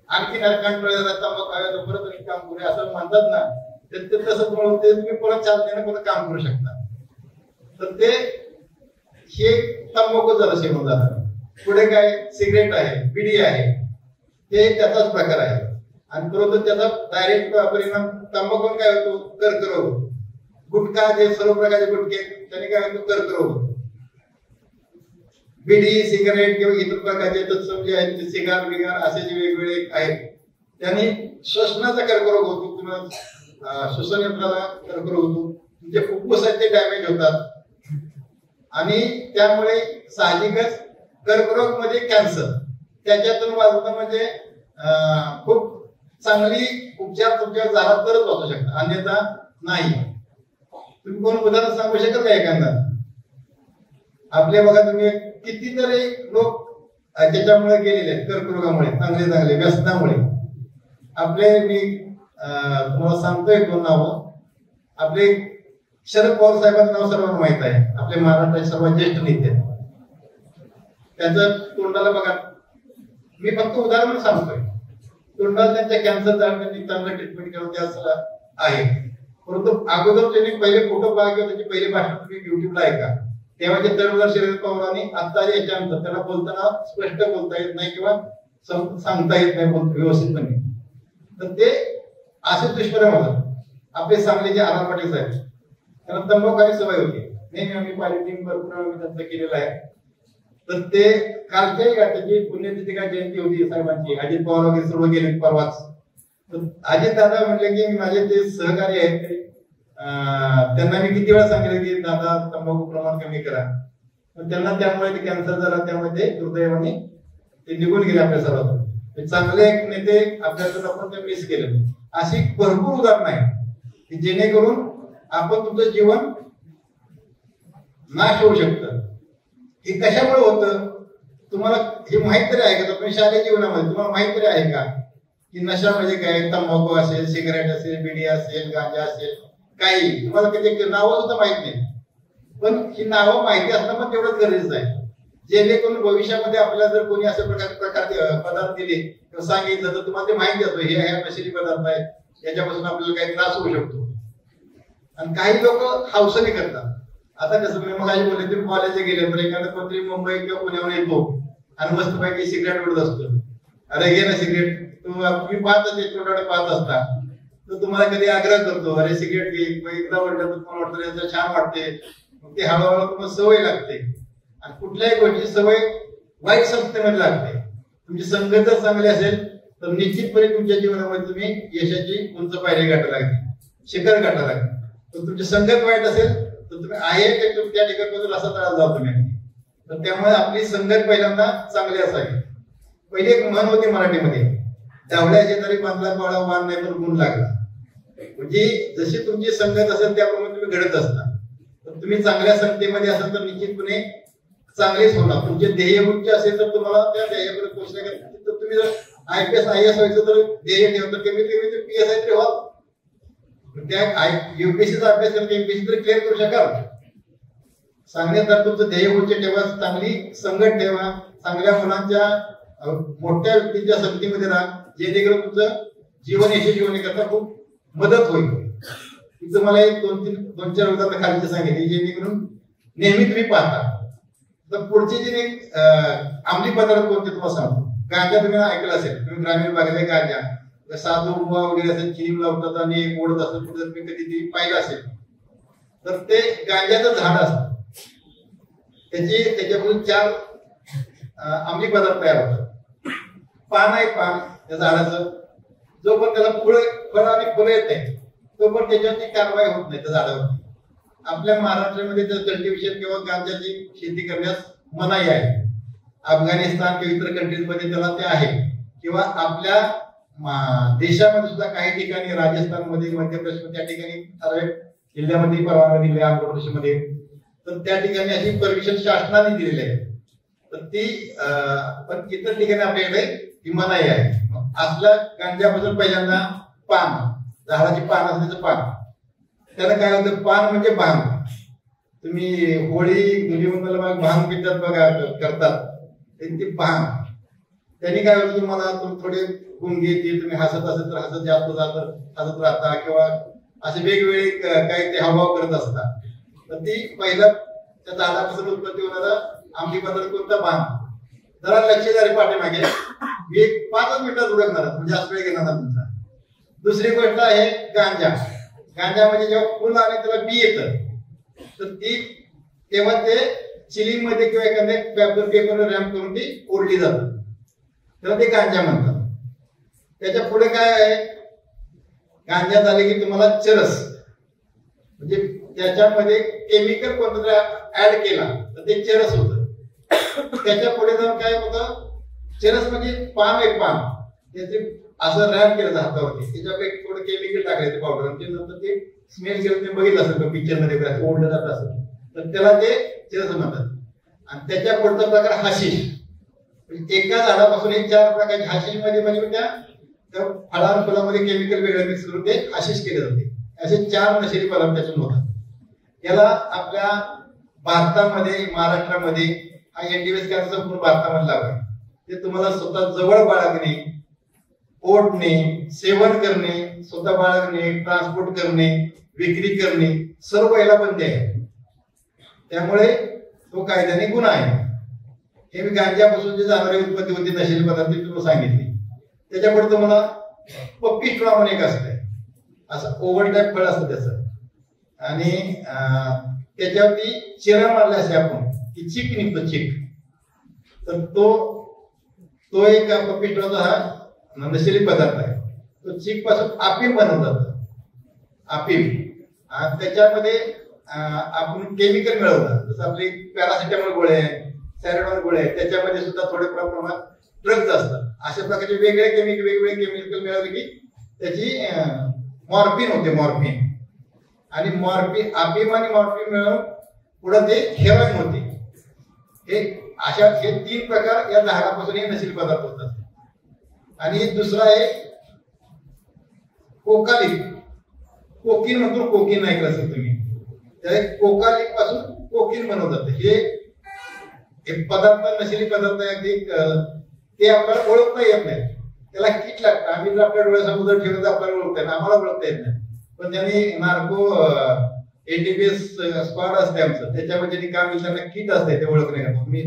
आणखी तंबाखू खायला परत काम करूया असं म्हणतात ना, ते तसं होते, तुम्ही परत चालते परत काम करू शकता. तर ते हे तंबाखू झालं सेवन झालं. पुढे काय सिगरेट आहे, बिडी आहे, ते त्याचाच प्रकार आहे. आणि परंतु त्याचा डायरेक्ट परिणाम तंबाखू काय होतो, कर्करोग. गुटखा जे सर्व प्रकारचे गुटखे त्याने काय होतो, कर्करोग होतो. बिडी, सिगारेट किंवा इतर प्रकारचे तत्सम जे आहेत, सिगार बिगार असे जे वेगवेगळे आहेत, त्यांनी श्वसनाचा कर्करोग होतो, किंवा श्वसन यंत्राला कर्करोग होतो, तुमचे फुफ्फुसाचे डॅमेज होतात. आणि त्यामुळे साहजिकच कर्करोग म्हणजे कॅन्सर, त्याच्यातून वाचणं म्हणजे खूप चांगली उपचार तुमच्यावर झाला तरच वाचू शकता, अन्यथा नाही. तुम्ही कोण उदाहरण सांगू शकत का एखादा? आपल्या बघा तुम्ही कितीतरी लोक त्याच्यामुळे गेलेले आहेत, कर्करोगामुळे, चांगले चांगले व्यसनामुळे. आपले मी तुम्हाला सांगतोय दोन नावं. आपले शरद पवार साहेबांचं नाव सर्वांना माहित आहे, आपले महाराष्ट्राचे सर्वात ज्येष्ठ नेते. त्यांचं तोंडाला बघा, मी फक्त उदाहरण सांगतोय, तोंडाला त्यांच्या कॅन्सर झाला, त्यांनी चांगलं ट्रीटमेंट केलं, ते असं आहे. परंतु अगोदर त्यांनी पहिले फोटो पहा किंवा त्याची पहिली भाषण तुम्ही युट्यूबला ऐका, तेव्हा ते तरुण शरद पवारांनी आता याच्यानंतर त्याला बोलताना स्पष्ट बोलता येत नाही किंवा सांगता येत नाही व्यवस्थितपणे, तर ते असे दुष्परिणाम होतात. आपले सांगलीचे आर पाटील साहेब, त्यांना तंबाखूची सवय होती, नेहमी आम्ही पालिटिंग भरपूर आम्ही त्यांचं केलेलं आहे. तर ते कालच्याही का त्याची पुण्यतिथी काय जयंती होती साहेबांची, अजित पवार वगैरे सर्व गेले परवाच. तर अजित दादा म्हटले की माझे ते सहकारी आहेत, त्यांना मी किती वेळा सांगितलं की दादा तंबाखू प्रमाण कमी करा, पण त्यांना त्यामुळे ते कॅन्सर झाला, त्यामुळे ते दुर्दैवाने ते निघून गेले आपल्या सर्वात. चांगले एक नेते आपल्याकडे आपण ते मिस केले. अशी भरपूर उदाहरणं आहेत की जेणेकरून आपण तुमचं जीवन नाश होऊ शकतं. हे कशामुळे होतं तुम्हाला हे माहित तरी आहे का? तुम्ही शालेय जीवनामध्ये तुम्हाला माहित तरी आहे का की नशा म्हणजे काय? तंबाखू असेल, सिगारेट असेल, बिडी असेल, गांजा असेल, काही तुम्हाला कधी नावं सुद्धा माहित नाही. पण ही नावं माहिती असणं पण तेवढंच गरजेचं आहे, जेणेकरून भविष्यामध्ये आपल्याला जर कोणी अशा प्रकारचे पदार्थ दिले किंवा सांगितलं तर तुम्हाला ते माहिती असतो हे नशिली पदार्थ आहेत, याच्यापासून आपल्याला काही त्रास होऊ शकतो. आणि काही लोक हौसने करतात. आता कसं मी मग बोलले तुम्ही कॉलेजला गेले तर एखादा मंत्री मुंबई किंवा पुण्यावर येतो आणि मस्तपैकी सिगरेट उडत असतो. अरे घे ना सिगरेट, तुम्ही पाहत छोट्या पाहत असता, तो तुम्हाला कधी आग्रह करतो अरे सिगरेट घे, एकदा वाटलं तर तुम्हाला वाटतं याचं छान वाटते, मग ते हळूहळू तुम्हाला सवय लागते. आणि कुठल्याही गोष्टीची सवय वाईट संस्थेमध्ये लागते. तुमची संगत जर चांगली असेल तर निश्चितपणे तुमच्या जीवनामध्ये तुम्ही यशाची उंच पायरी गाठा लागते, शिखर गाठा लागते. पण तुमची संगत वाईट असेल तर तुम्ही आहे त्या ठिकाणी असा त्रास जातो तुम्ही. तर त्यामुळे आपली संगत पहिल्यांदा चांगली असावी. पहिली एक म्हण होती मराठीमध्ये, धावड्या शेजारी बांधला पाळा वाण नाही तर गुण लागला. म्हणजे जशी तुमची संगत असेल त्याप्रमाणे तुम्ही घडत असता. तर तुम्ही चांगल्या संगतीमध्ये असाल तर निश्चितपणे चांगलेच होणार. तुमचे ध्येय उच्च असेल तर तुम्हाला त्या ध्येयापर्यंत पोहोचण्याकरता तुम्ही जर IPS IAS व्हायचं तर ध्येय ठेवतं, कमीत कमी PSI तरी व्हा. त्या UPSCचा अभ्यास करून MPSC तरी क्लिअर करू शकाल. सांगण्यात तुमचं ध्येय उच्च ठेवा, चांगली संगत ठेवा, चांगल्या मुलांच्या मोठ्या व्यक्तींच्या संगतीमध्ये राहा, जेणेकरून तुमचं जीवन यशस्वी होण्याकरता खूप मदत होईल. मी तुम्हाला एक दोन चार उदाहरणं खालची सांगितली जेणेकरून नेहमी तुम्ही पाहता. तर पुढचे जे अंमली पदार्थ कोणते तुम्हाला सांगतो. गांजा तुम्ही ऐकलं असेल, तुम्ही ग्रामीण भागातले गांजा साधू बुवा वगैरे असेल चिलीम लावतात आणि ओढत असतात, तुम्ही कधी ती पाहिलं असेल तर ते गांजाचं झाड असतं, त्याच्यापासून 4 अंमली पदार्थ तयार होतात. पान आहे, पान त्या झाडाचं, जो पण त्याला फळ आणि फुलं येत नाही तो पण त्याच्यावरती कारवाई होत नाही त्या झाडावरती. आपल्या महाराष्ट्रामध्ये तर कल्टिव्हेशन किंवा गांजाची शेती करण्यास मनाई आहे. अफगाणिस्तान किंवा इतर कंट्रीजमध्ये त्याला ते आहे, किंवा आपल्या देशामध्ये सुद्धा काही ठिकाणी राजस्थानमध्ये, मध्य प्रदेशमध्ये त्या ठिकाणी ठराविक जिल्ह्यामध्ये परवानगी दिली आहे, आंध्र प्रदेशमध्ये, तर त्या ठिकाणी अशी परमिशन शासनाने दिलेली आहे. तर ती पण इतर ठिकाणी आपल्याकडे ही मनाई आहे. असल्या गांजापासून पहिल्यांदा पान, झाडाची पान असल्याचं पान, त्याला काय होतं, पान म्हणजे भांग. तुम्ही होळी धुलीवंदनला भांग पितात बघा, करतात ते भांग. त्यांनी काय होतं, तुम्हाला थोडे गुंगे येतील, तुम्ही हसत असेल तर हसत जास्त हसत राहता, किंवा असे वेगवेगळे काही ते हावभाव करत असतात. तर ती पहिला त्या झाडापासून उत्पत्ती होणारा अंमली पदार्थ कोणता, भांग. जरा लक्ष द्या रे पाठीमागे, मी 5 मिनिटात उडकणार, म्हणजे जास्त वेळ घेणार तुमचा. दुसरी गोष्ट आहे गांजा. गांजा म्हणजे जेव्हा फुल आणि त्याला बी येतं तर ती तेव्हा ते चिलिंग मध्ये किंवा एखाद्या पेपरवर रॅम्प करून ती ओढली जातात, तेव्हा ते गांजा म्हणतात. त्याच्या पुढे काय आहे, गांजा झाले की तुम्हाला चरस, म्हणजे त्याच्यामध्ये केमिकल कोणतं तरी ऍड केला तर ते चरस होतं. त्याच्या पुढे जाऊन काय होतं, चरस म्हणजे पान आहे, पान त्याचे असं रॅप केलं हातावरती, त्याच्यावर एक थोडं केमिकल टाकायचं पावडर, आणि नंतर ते स्मेल केलं, ते बघितलं असेल पिक्चर मध्ये ओढलं जात असेल तर त्याला ते चरस म्हणतात. आणि त्याच्या पुढचा प्रकार हाशिश. एका झाडापासून 4 प्रकारचे हाशिश मध्ये म्हणजे त्या फळां फुलामध्ये केमिकल वेगळं मिक्स करून ते हाशिश केले जाते. असे 4 नशेली पदार्थ त्याच्यातून होतात. याला आपल्या भारतामध्ये, महाराष्ट्रामध्ये हा एनडीव्हीएस कॅन्सर संपूर्ण भारतामध्ये लागू आहे. ते तुम्हाला स्वतः जवळ बाळगणे, ओढणे, सेवन करणे, स्वतः बाळगणे, ट्रान्सपोर्ट करणे, विक्री करणे, सर्व याला बंदी आहे. त्यामुळे तो कायद्याने गुन्हा आहे. हे मी गांजापासून जे जाणारी उत्पत्ती होती नशेली पदार्थ तुम्हाला सांगितली. त्याच्यापुढे तुम्हाला पप्पी स्ट्रॉ म्हणून एक असते, असं ओव्हल टाईप फळ असतं त्याचं, आणि त्याच्यावरती चिरा मारले असे आपण की चिक निघतो, चिक. तर तो एक पप्पी स्ट्रॉचा हा नशेली पदार्थ आहे. तो चिक पासून अफीम बनवतात, अफीम. त्याच्यामध्ये आपण केमिकल मिळवतात, जसं आपली पॅरासिटामॉल गोळे आहे, सॅरेडॉन गोळे आहे, त्याच्यामध्ये सुद्धा थोडे प्रमाणात ड्रग्ज असतात. अशा प्रकारचे वेगवेगळे केमिकल मिळवले की त्याची मॉर्फिन होते, मॉर्फिन. आणि मॉर्फिन, अफीम आणि मॉर्फिन मिळून पुढे ते हेरोईन होते. हे 3 प्रकार या झाडापासून हे नशील पदार्थ होतात. आणि दुसरा आहे कोकालिक. कोकीन म्हणतो, कोकीन ऐकलं असेल तुम्ही, त्या कोकालिक पासून कोकीन बनवतात. हे पदार्थ नशिली पदार्थ आहे, ते आपल्याला ओळखता येत नाही, त्याला किट लागतं. आम्ही जर आपल्या डोळ्यासमोर ठेवलं तर आपल्याला ओळखता येईल, आम्हाला ओळखता येत नाही. पण त्यांनी नार्को एटीपीएस स्क्वॉड असते आमचं, त्याच्यामध्ये काम त्यांना किट असते ते ओळखण्याकरता. तुम्ही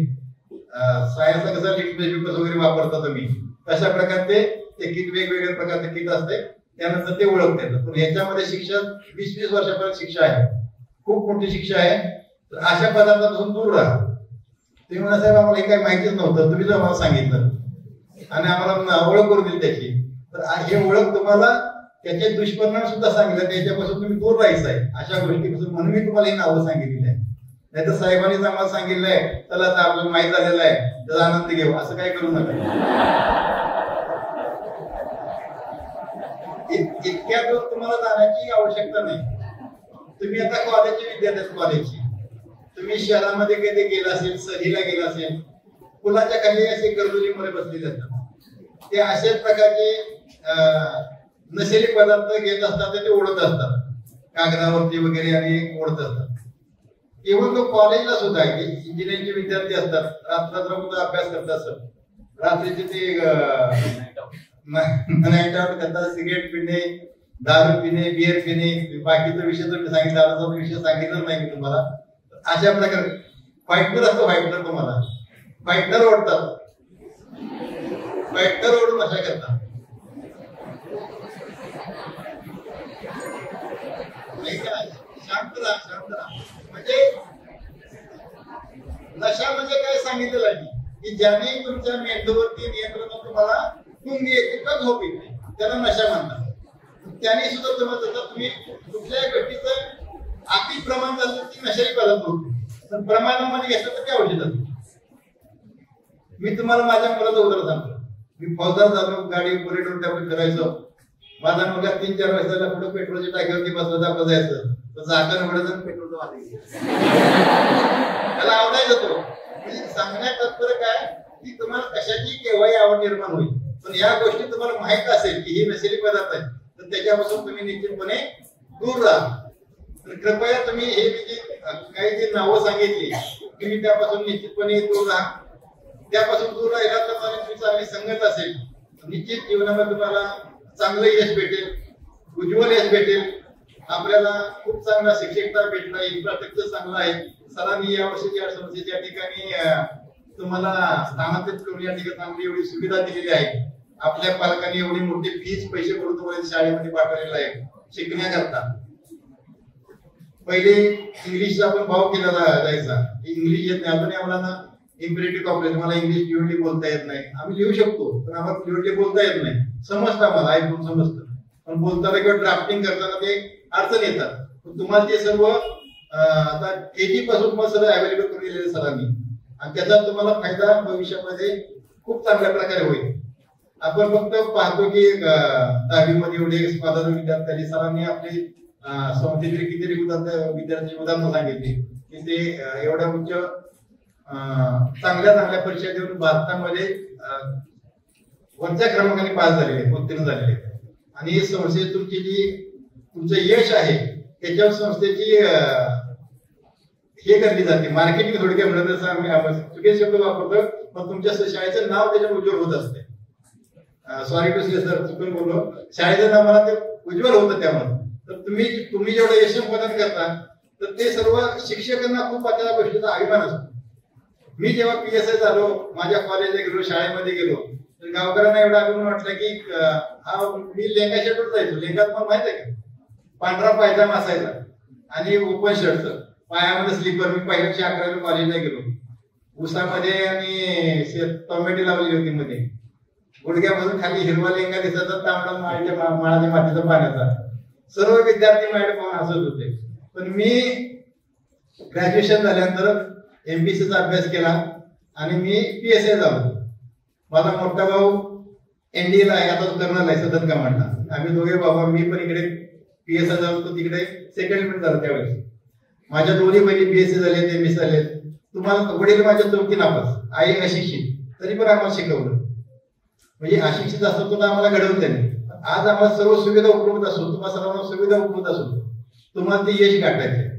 सायन्सला कसं लिक्विड वगैरे वापरता तुम्ही, तशा प्रकारे ते किट वेगवेगळ्या प्रकारचे किट असते, त्यानंतर ते ओळखता येतं. पण याच्यामध्ये शिक्षा 20-20 वर्षापर्यंत शिक्षा आहे, खूप मोठी शिक्षा आहे. तर अशा पदार्थापासून दूर राहा. तुम्ही म्हणा साहेब आम्हाला हे काही माहितीच नव्हतं, तुम्ही जर आम्हाला सांगितलं आणि आम्हाला ओळख करून दिली त्याची, तर हे ओळख तुम्हाला त्याचे दुष्परिणाम सुद्धा सांगितले, त्याच्यापासून तुम्ही दूर राहायचं आहे अशा गोष्टीपासून. म्हणून मी तुम्हाला ही नावं सांगितलेली आहे. नाही तर साहेबांनीच आम्हाला सांगितलंय चला आता आपल्याला माहित झालेलं आहे त्याचा आनंद घेऊ, असं काही करू नका. इतक्या दूर तुम्हाला जाण्याची आवश्यकता नाही. तुम्ही आता कॉलेजचे विद्यार्थी, कॉलेजची तुम्ही शहरामध्ये कधी गेला असेल, सहलीला गेला असेल, पुलाच्या खाली असे गर्दुलीमध्ये बसलेले असतात, ते अशाच प्रकारचे नशेली पदार्थ घेत असतात, ते ओढत असतात कागदावरती वगैरे आणि ओढत असतात. इव्हन तो कॉलेजला सुद्धा इंजिनिअरिंगचे विद्यार्थी असतात, रात्र अभ्यास करतात, सर रात्रीचे ते नाईट आउट करतात, सिगरेट पिणे, दारू पिणे, बिअर पिणे, बाकीचा विषय तर मी सांगितला, दारूचा विषय सांगितलं नाही तुम्हाला. अशा प्रकारे फाईटर असतो, फाईटर तुम्हाला फाईटर ओढतात, फाईटर ओढून अशा करतात. म्हणजे नशा म्हणजे काय सांगितलेलं आहे की ज्याने तुमच्या मेंदूवरती नियंत्रण तुम्हाला तुम्ही एकच झोप येते त्याला नशा म्हणतात. त्याने सुद्धा तुम्ही कुठल्याही गोष्टीचं अति प्रमाण झालं की नशाही पदार्थ होतो, पण प्रमाणामध्ये घेतलं तर ते औषध. मी तुम्हाला माझ्या मुलाचं उदाहरण सांगतो. मी फौजदार झालो, गाडी बुलेटवर त्यावर करायचो. माझा मुलगा 3-4 वर्षाला कुठं पेट्रोलच्या टाकीवरती बसला दाखवत जायचं, तर झाकण उघडायचं पेट्रोलचं वाटायचं. त्याला आवडायचं तो. म्हणजे सांगण्यात तात्पर्य काय की तुम्हाला कशाची केव्हाही आवड निर्माण होईल, पण या गोष्टी तुम्हाला माहित असेल की ही नशिली पदार्थ आहे तर त्याच्यापासून तुम्ही निश्चितपणे दूर राहा. तर कृपया तुम्ही हे काही जी नावं सांगितली तुम्ही त्यापासून निश्चितपणे दूर राहा. त्यापासून दूर राहिला तर तुमची चांगली संगत असेल, निश्चित जीवनामध्ये तुम्हाला चांगलं यश भेटेल, उज्ज्वल यश भेटेल. आपल्याला खूप चांगला शिक्षकता भेटला, इन्फ्रास्ट्रक्चर चांगला आहे. सरांनी या वर्षीच्या संस्थेच्या ठिकाणी तुम्हाला स्थानांतरित करून या ठिकाणी चांगली एवढी सुविधा दिलेली आहे. आपल्या पालकांनी एवढी मोठी फीस पैसे भरून तुम्हाला शाळेमध्ये पाठवलेला आहे शिकण्याकरता. पहिले इंग्लिशचा आपण भाव केला जायचा, इंग्लिश येत नाही. अजूनही आम्हाला इम्पेरेटिव्ह कॉम्प्लेक्स, मला इंग्लिश फ्लुएंटली बोलता येत नाही. आम्ही लिहू शकतो पण आम्हाला फ्लुएंटली बोलता येत नाही. समजतं आम्हाला, ऐकून समजतं, पण बोलताना किंवा ड्राफ्टिंग करताना ते अडचण येतात. तुम्हाला ते सर्व आता केजी पासून मग सगळं अवेलेबल करून दिलेले सरांनी, आणि त्याचा तुम्हाला फायदा भविष्यामध्ये खूप चांगल्या प्रकारे होईल. आपण फक्त पाहतो की 10वी मध्ये एवढे स्पर्धा विद्यार्थी, सरांनी आपले संस्थेतले किती विद्यार्थी उदाहरणं सांगितली की ते एवढ्या उच्च चांगल्या परीक्षा देऊन भारतामध्ये वरच्या क्रमांकाने पास झालेले, उत्तीर्ण झालेले. आणि संस्थेत तुमचं यश आहे त्याच्यावर संस्थेची हे करली जाते, मार्केटिंग थोडक्यात म्हणत असं आम्ही चुकीचे शब्द वापरतो, पण तुमच्या शाळेचं नाव त्याच्यावर उज्ज्वल होत असते. सॉरी टू से सर, चुकून बोललो. शाळेचं नाव मला ते उज्ज्वल होतं त्यामुळे. तर तुम्ही जेवढं यश प्रदान करता तर ते सर्व शिक्षकांना खूप त्या गोष्टीचा अभिमान असतो. मी जेव्हा PSI झालो, माझ्या कॉलेजला गेलो, शाळेमध्ये गेलो, तर गावकऱ्यांना एवढा अभिमान वाटला की मी लेंगा शर्टवर जायचो. लेंगात मला माहित आहे का, पांढरा पायजामा असायचा आणि ओपन शर्टचं, पायामध्ये स्लीपर. मी पहिल्या 11वी कॉलेजला गेलो, उसामध्ये आणि टोमॅटो लावली होती मध्ये, गुडघ्यापासून खाली हिरवा लेंगा दिसायचा, तांबडा माळाच्या मातीचा पाण्याचा. सर्व विद्यार्थी माझ्याकडे पाहून हसत होते. पण मी ग्रॅज्युएशन झाल्यानंतर MPSCचा अभ्यास केला आणि मी PSI झालो. माझा मोठा भाऊ NDA ला आहे, आता तो कर्नल आहे सतत कमांडला. आम्ही दोघे बाबा, मी पण इकडे PSI झालो, तो तिकडे सेटलमेंट झाला. त्यावेळेस माझ्या दोन्ही बहिणी BSc झाले, MSc झाले. तुम्हाला वडील माझ्या चौकी नापास, आई अशिक्षित, तरी पण आम्हाला शिकवलं. म्हणजे अशिक्षित असतो तो आम्हाला घडवून त्यांनी. आज आम्हाला सर्व सुविधा उपलब्ध असो, तुम्हाला सर्वांना सुविधा उपलब्ध असो, तुम्हाला ते यश गाठायचे.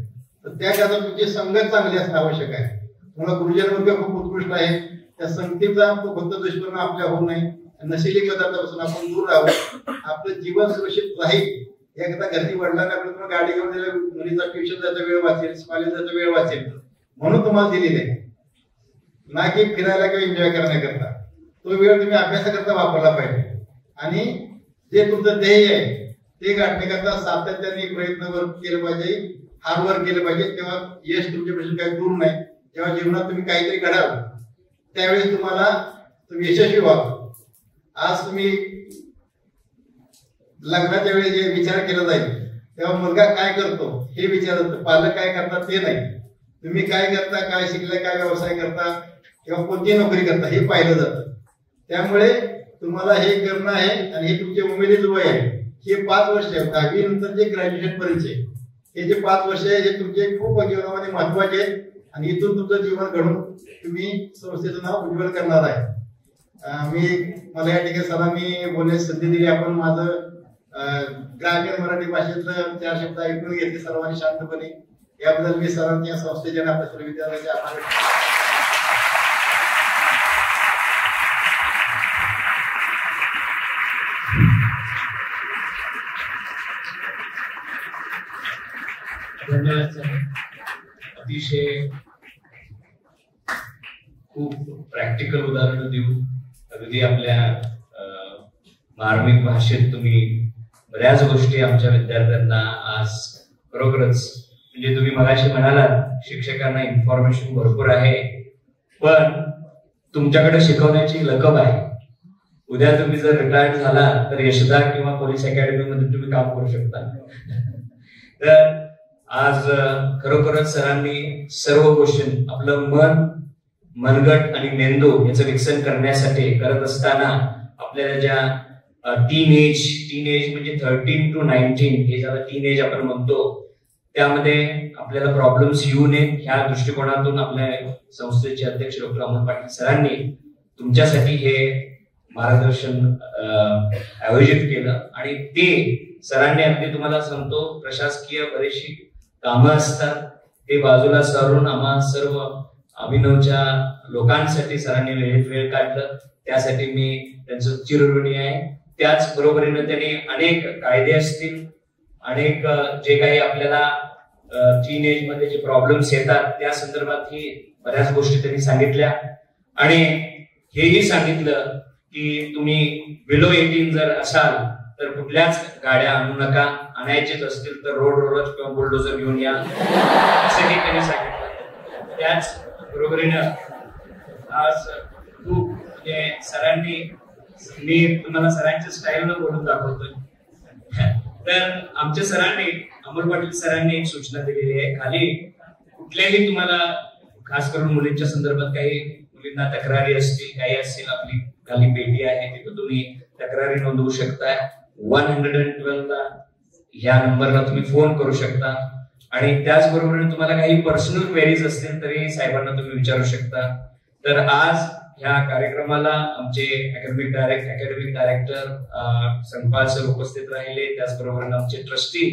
तर त्याकरता तुमची संगत चांगली असणं आवश्यक आहे. तुम्हाला गुरुजन वर्ग खूप उत्कृष्ट आहे. त्या संगतीचा फक्त दुष्परिणाम आपल्या होऊ नये, नशिली पदार्थापासून आपण दूर राहू, आपलं जीवन सुरक्षित राहील. एकदा घरची वडिलांना आपल्याला गाडी घेऊन दिली, मुलीचा ट्युशन जायचा वेळ वाचेल, कॉलेज जायचा वेळ वाचेल, म्हणून तुम्हाला दिलेली आहे, ना की फिरायला किंवा एन्जॉय करण्याकरता. तो वेळ तुम्ही अभ्यासाकरता वापरला पाहिजे. आणि जे तुमचं ध्येय आहे ते गाठण्याकरता सातत्याने प्रयत्न केलं पाहिजे, हार्डवर्क केलं पाहिजे. तेव्हा यश तुमच्यापासून काही दूर नाही. जेव्हा जीवनात तुम्ही काहीतरी घडाल त्यावेळेस तुम्ही यशस्वी व्हाल. आज तुम्ही लग्नाच्या वेळेस जे विचार केला जाईल तेव्हा मुलगा काय करतो हे विचारत, पालक काय करतात ते नाही. तुम्ही काय करता, काय शिकलाय, काय व्यवसाय करता किंवा कोणती नोकरी करता हे पाहिलं जातं. त्यामुळे तुम्हाला हे करणं आहे आणि हे तुमचे उमेदीचं वय आहे. हे 5 वर्ष आहे. 10वी नंतर जे ग्रॅज्युएशन पर्यंतचे हे जे 5 वर्ष आहे हे तुमचे खूप जीवनामध्ये महत्वाचे आहेत. आणि इथून तुमचं जीवन घडून तुम्ही संस्थेचं नाव उज्ज्वल करणार आहे. मला या ठिकाणी सरांनी बोलण्याची संधी दिली. आपण माझं ग्रामीण मराठी भाषेतलं 4 शब्द ऐकून घेतले सर्वांनी शांतपणे. याबद्दल मी सरांनी या संस्थेच्या आणि आपल्या सर्व विद्यार्थ्यांचे आभार. धन्यवाद सर. अतिशय खूप प्रॅक्टिकल उदाहरणं देऊन अगदी आपल्या मार्मिक भाषेत तुम्ही बऱ्याच गोष्टी आमच्या विद्यार्थ्यांना आज खरोखरच म्हणजे म्हणजे तुम्ही मगाशी म्हणालात शिक्षकांना इन्फॉर्मेशन भरपूर आहे, पण तुमच्याकडे शिकवण्याची लकब आहे. उद्या तुम्ही जर रिटायर्ड झाला तर यशदा किंवा पोलीस अकॅडमी मध्ये तुम्ही काम करू शकता. तर आज खरोखरच सरांनी सर्व गोष्टी आपलं मन, मनगट आणि मेंदू याचं विकसन करण्यासाठी करत असताना आपल्याला ज्या टीन एज म्हणजे 13 to 19 हे ज्याला टीन एज आपण म्हणतो, त्यामध्ये आपल्याला प्रॉब्लेम्स येऊ नयेत ह्या दृष्टिकोनातून आपल्या संस्थेचे अध्यक्ष डॉक्टर अमोल पाटील सरांनी तुमच्यासाठी हे मार्गदर्शन आयोजित केलं. आणि ते सरांनी अगदी तुम्हाला सांगतो प्रशासकीय बरीचशी कामं असतात ते बाजूला सारून आम्हा सर्व अभिनवच्या लोकांसाठी सरांनी वेळ काढलं, त्यासाठी मी त्यांचं चिरऋणी आहे. त्याच बरोबरीने त्यांनी अनेक कायदे असतील, अनेक जे काही आपल्याला टीन एज मध्ये जे प्रॉब्लेम्स येतात त्या संदर्भातही बऱ्याच गोष्टी त्यांनी सांगितल्या. आणि हेही सांगितलं की तुम्ही बिलो 18 जर असाल तर कुठल्याच गाड्या आणू नका, आणायचेच असतील तर रोड रोलर किंवा बुलडोजर घेऊन या असंही त्यांनी सांगितलं. त्याच बरोबरीनं आज खूप म्हणजे सरांनी, मी तुम्हाला सरांच्या स्टाईलनं बोलून दाखवतोय. तर आमच्या सरांनी, अमोल पाटील सरांनी एक सूचना दिलेली आहे, खाली कुठल्याही तुम्हाला खास करून मुलींच्या संदर्भात काही मुलींना तक्रारी असतील, काही असतील, आपली खाली पेटी आहे तिथं तुम्ही तक्रारी नोंदवू शकता. 112 ला ह्या नंबरला तुम्ही फोन करू शकता. आणि त्याचबरोबर तुम्हाला काही पर्सनल क्वेरीज असतील तरी साहेबांना तुम्ही विचारू शकता. तर आज ह्या कार्यक्रमाला आमचे अकॅडमिक डायरेक्टर संपाल सर उपस्थित राहिले, त्याचबरोबर आमचे ट्रस्टी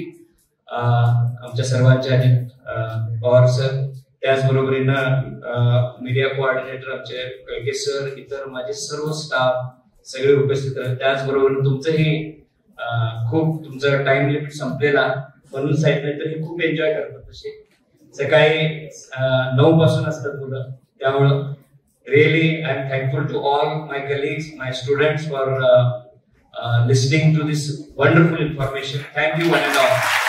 आमच्या सर्वांचे अजित पवार सर, त्याचबरोबरीनं मीडिया कोऑर्डिनेटर आमचे कळके सर, इतर माझे सर्व स्टाफ सगळे उपस्थित राहिले. त्याचबरोबर तुमचंही खूप तुमचा टाइम लिमिट संपलेला म्हणून सांगितलं तर हे खूप एन्जॉय करतात. तसे सकाळी 9 पासून असतात मुलं, त्यामुळं really I'm thankful to all my colleagues, my students for listening to this wonderful information. Thank you one and all.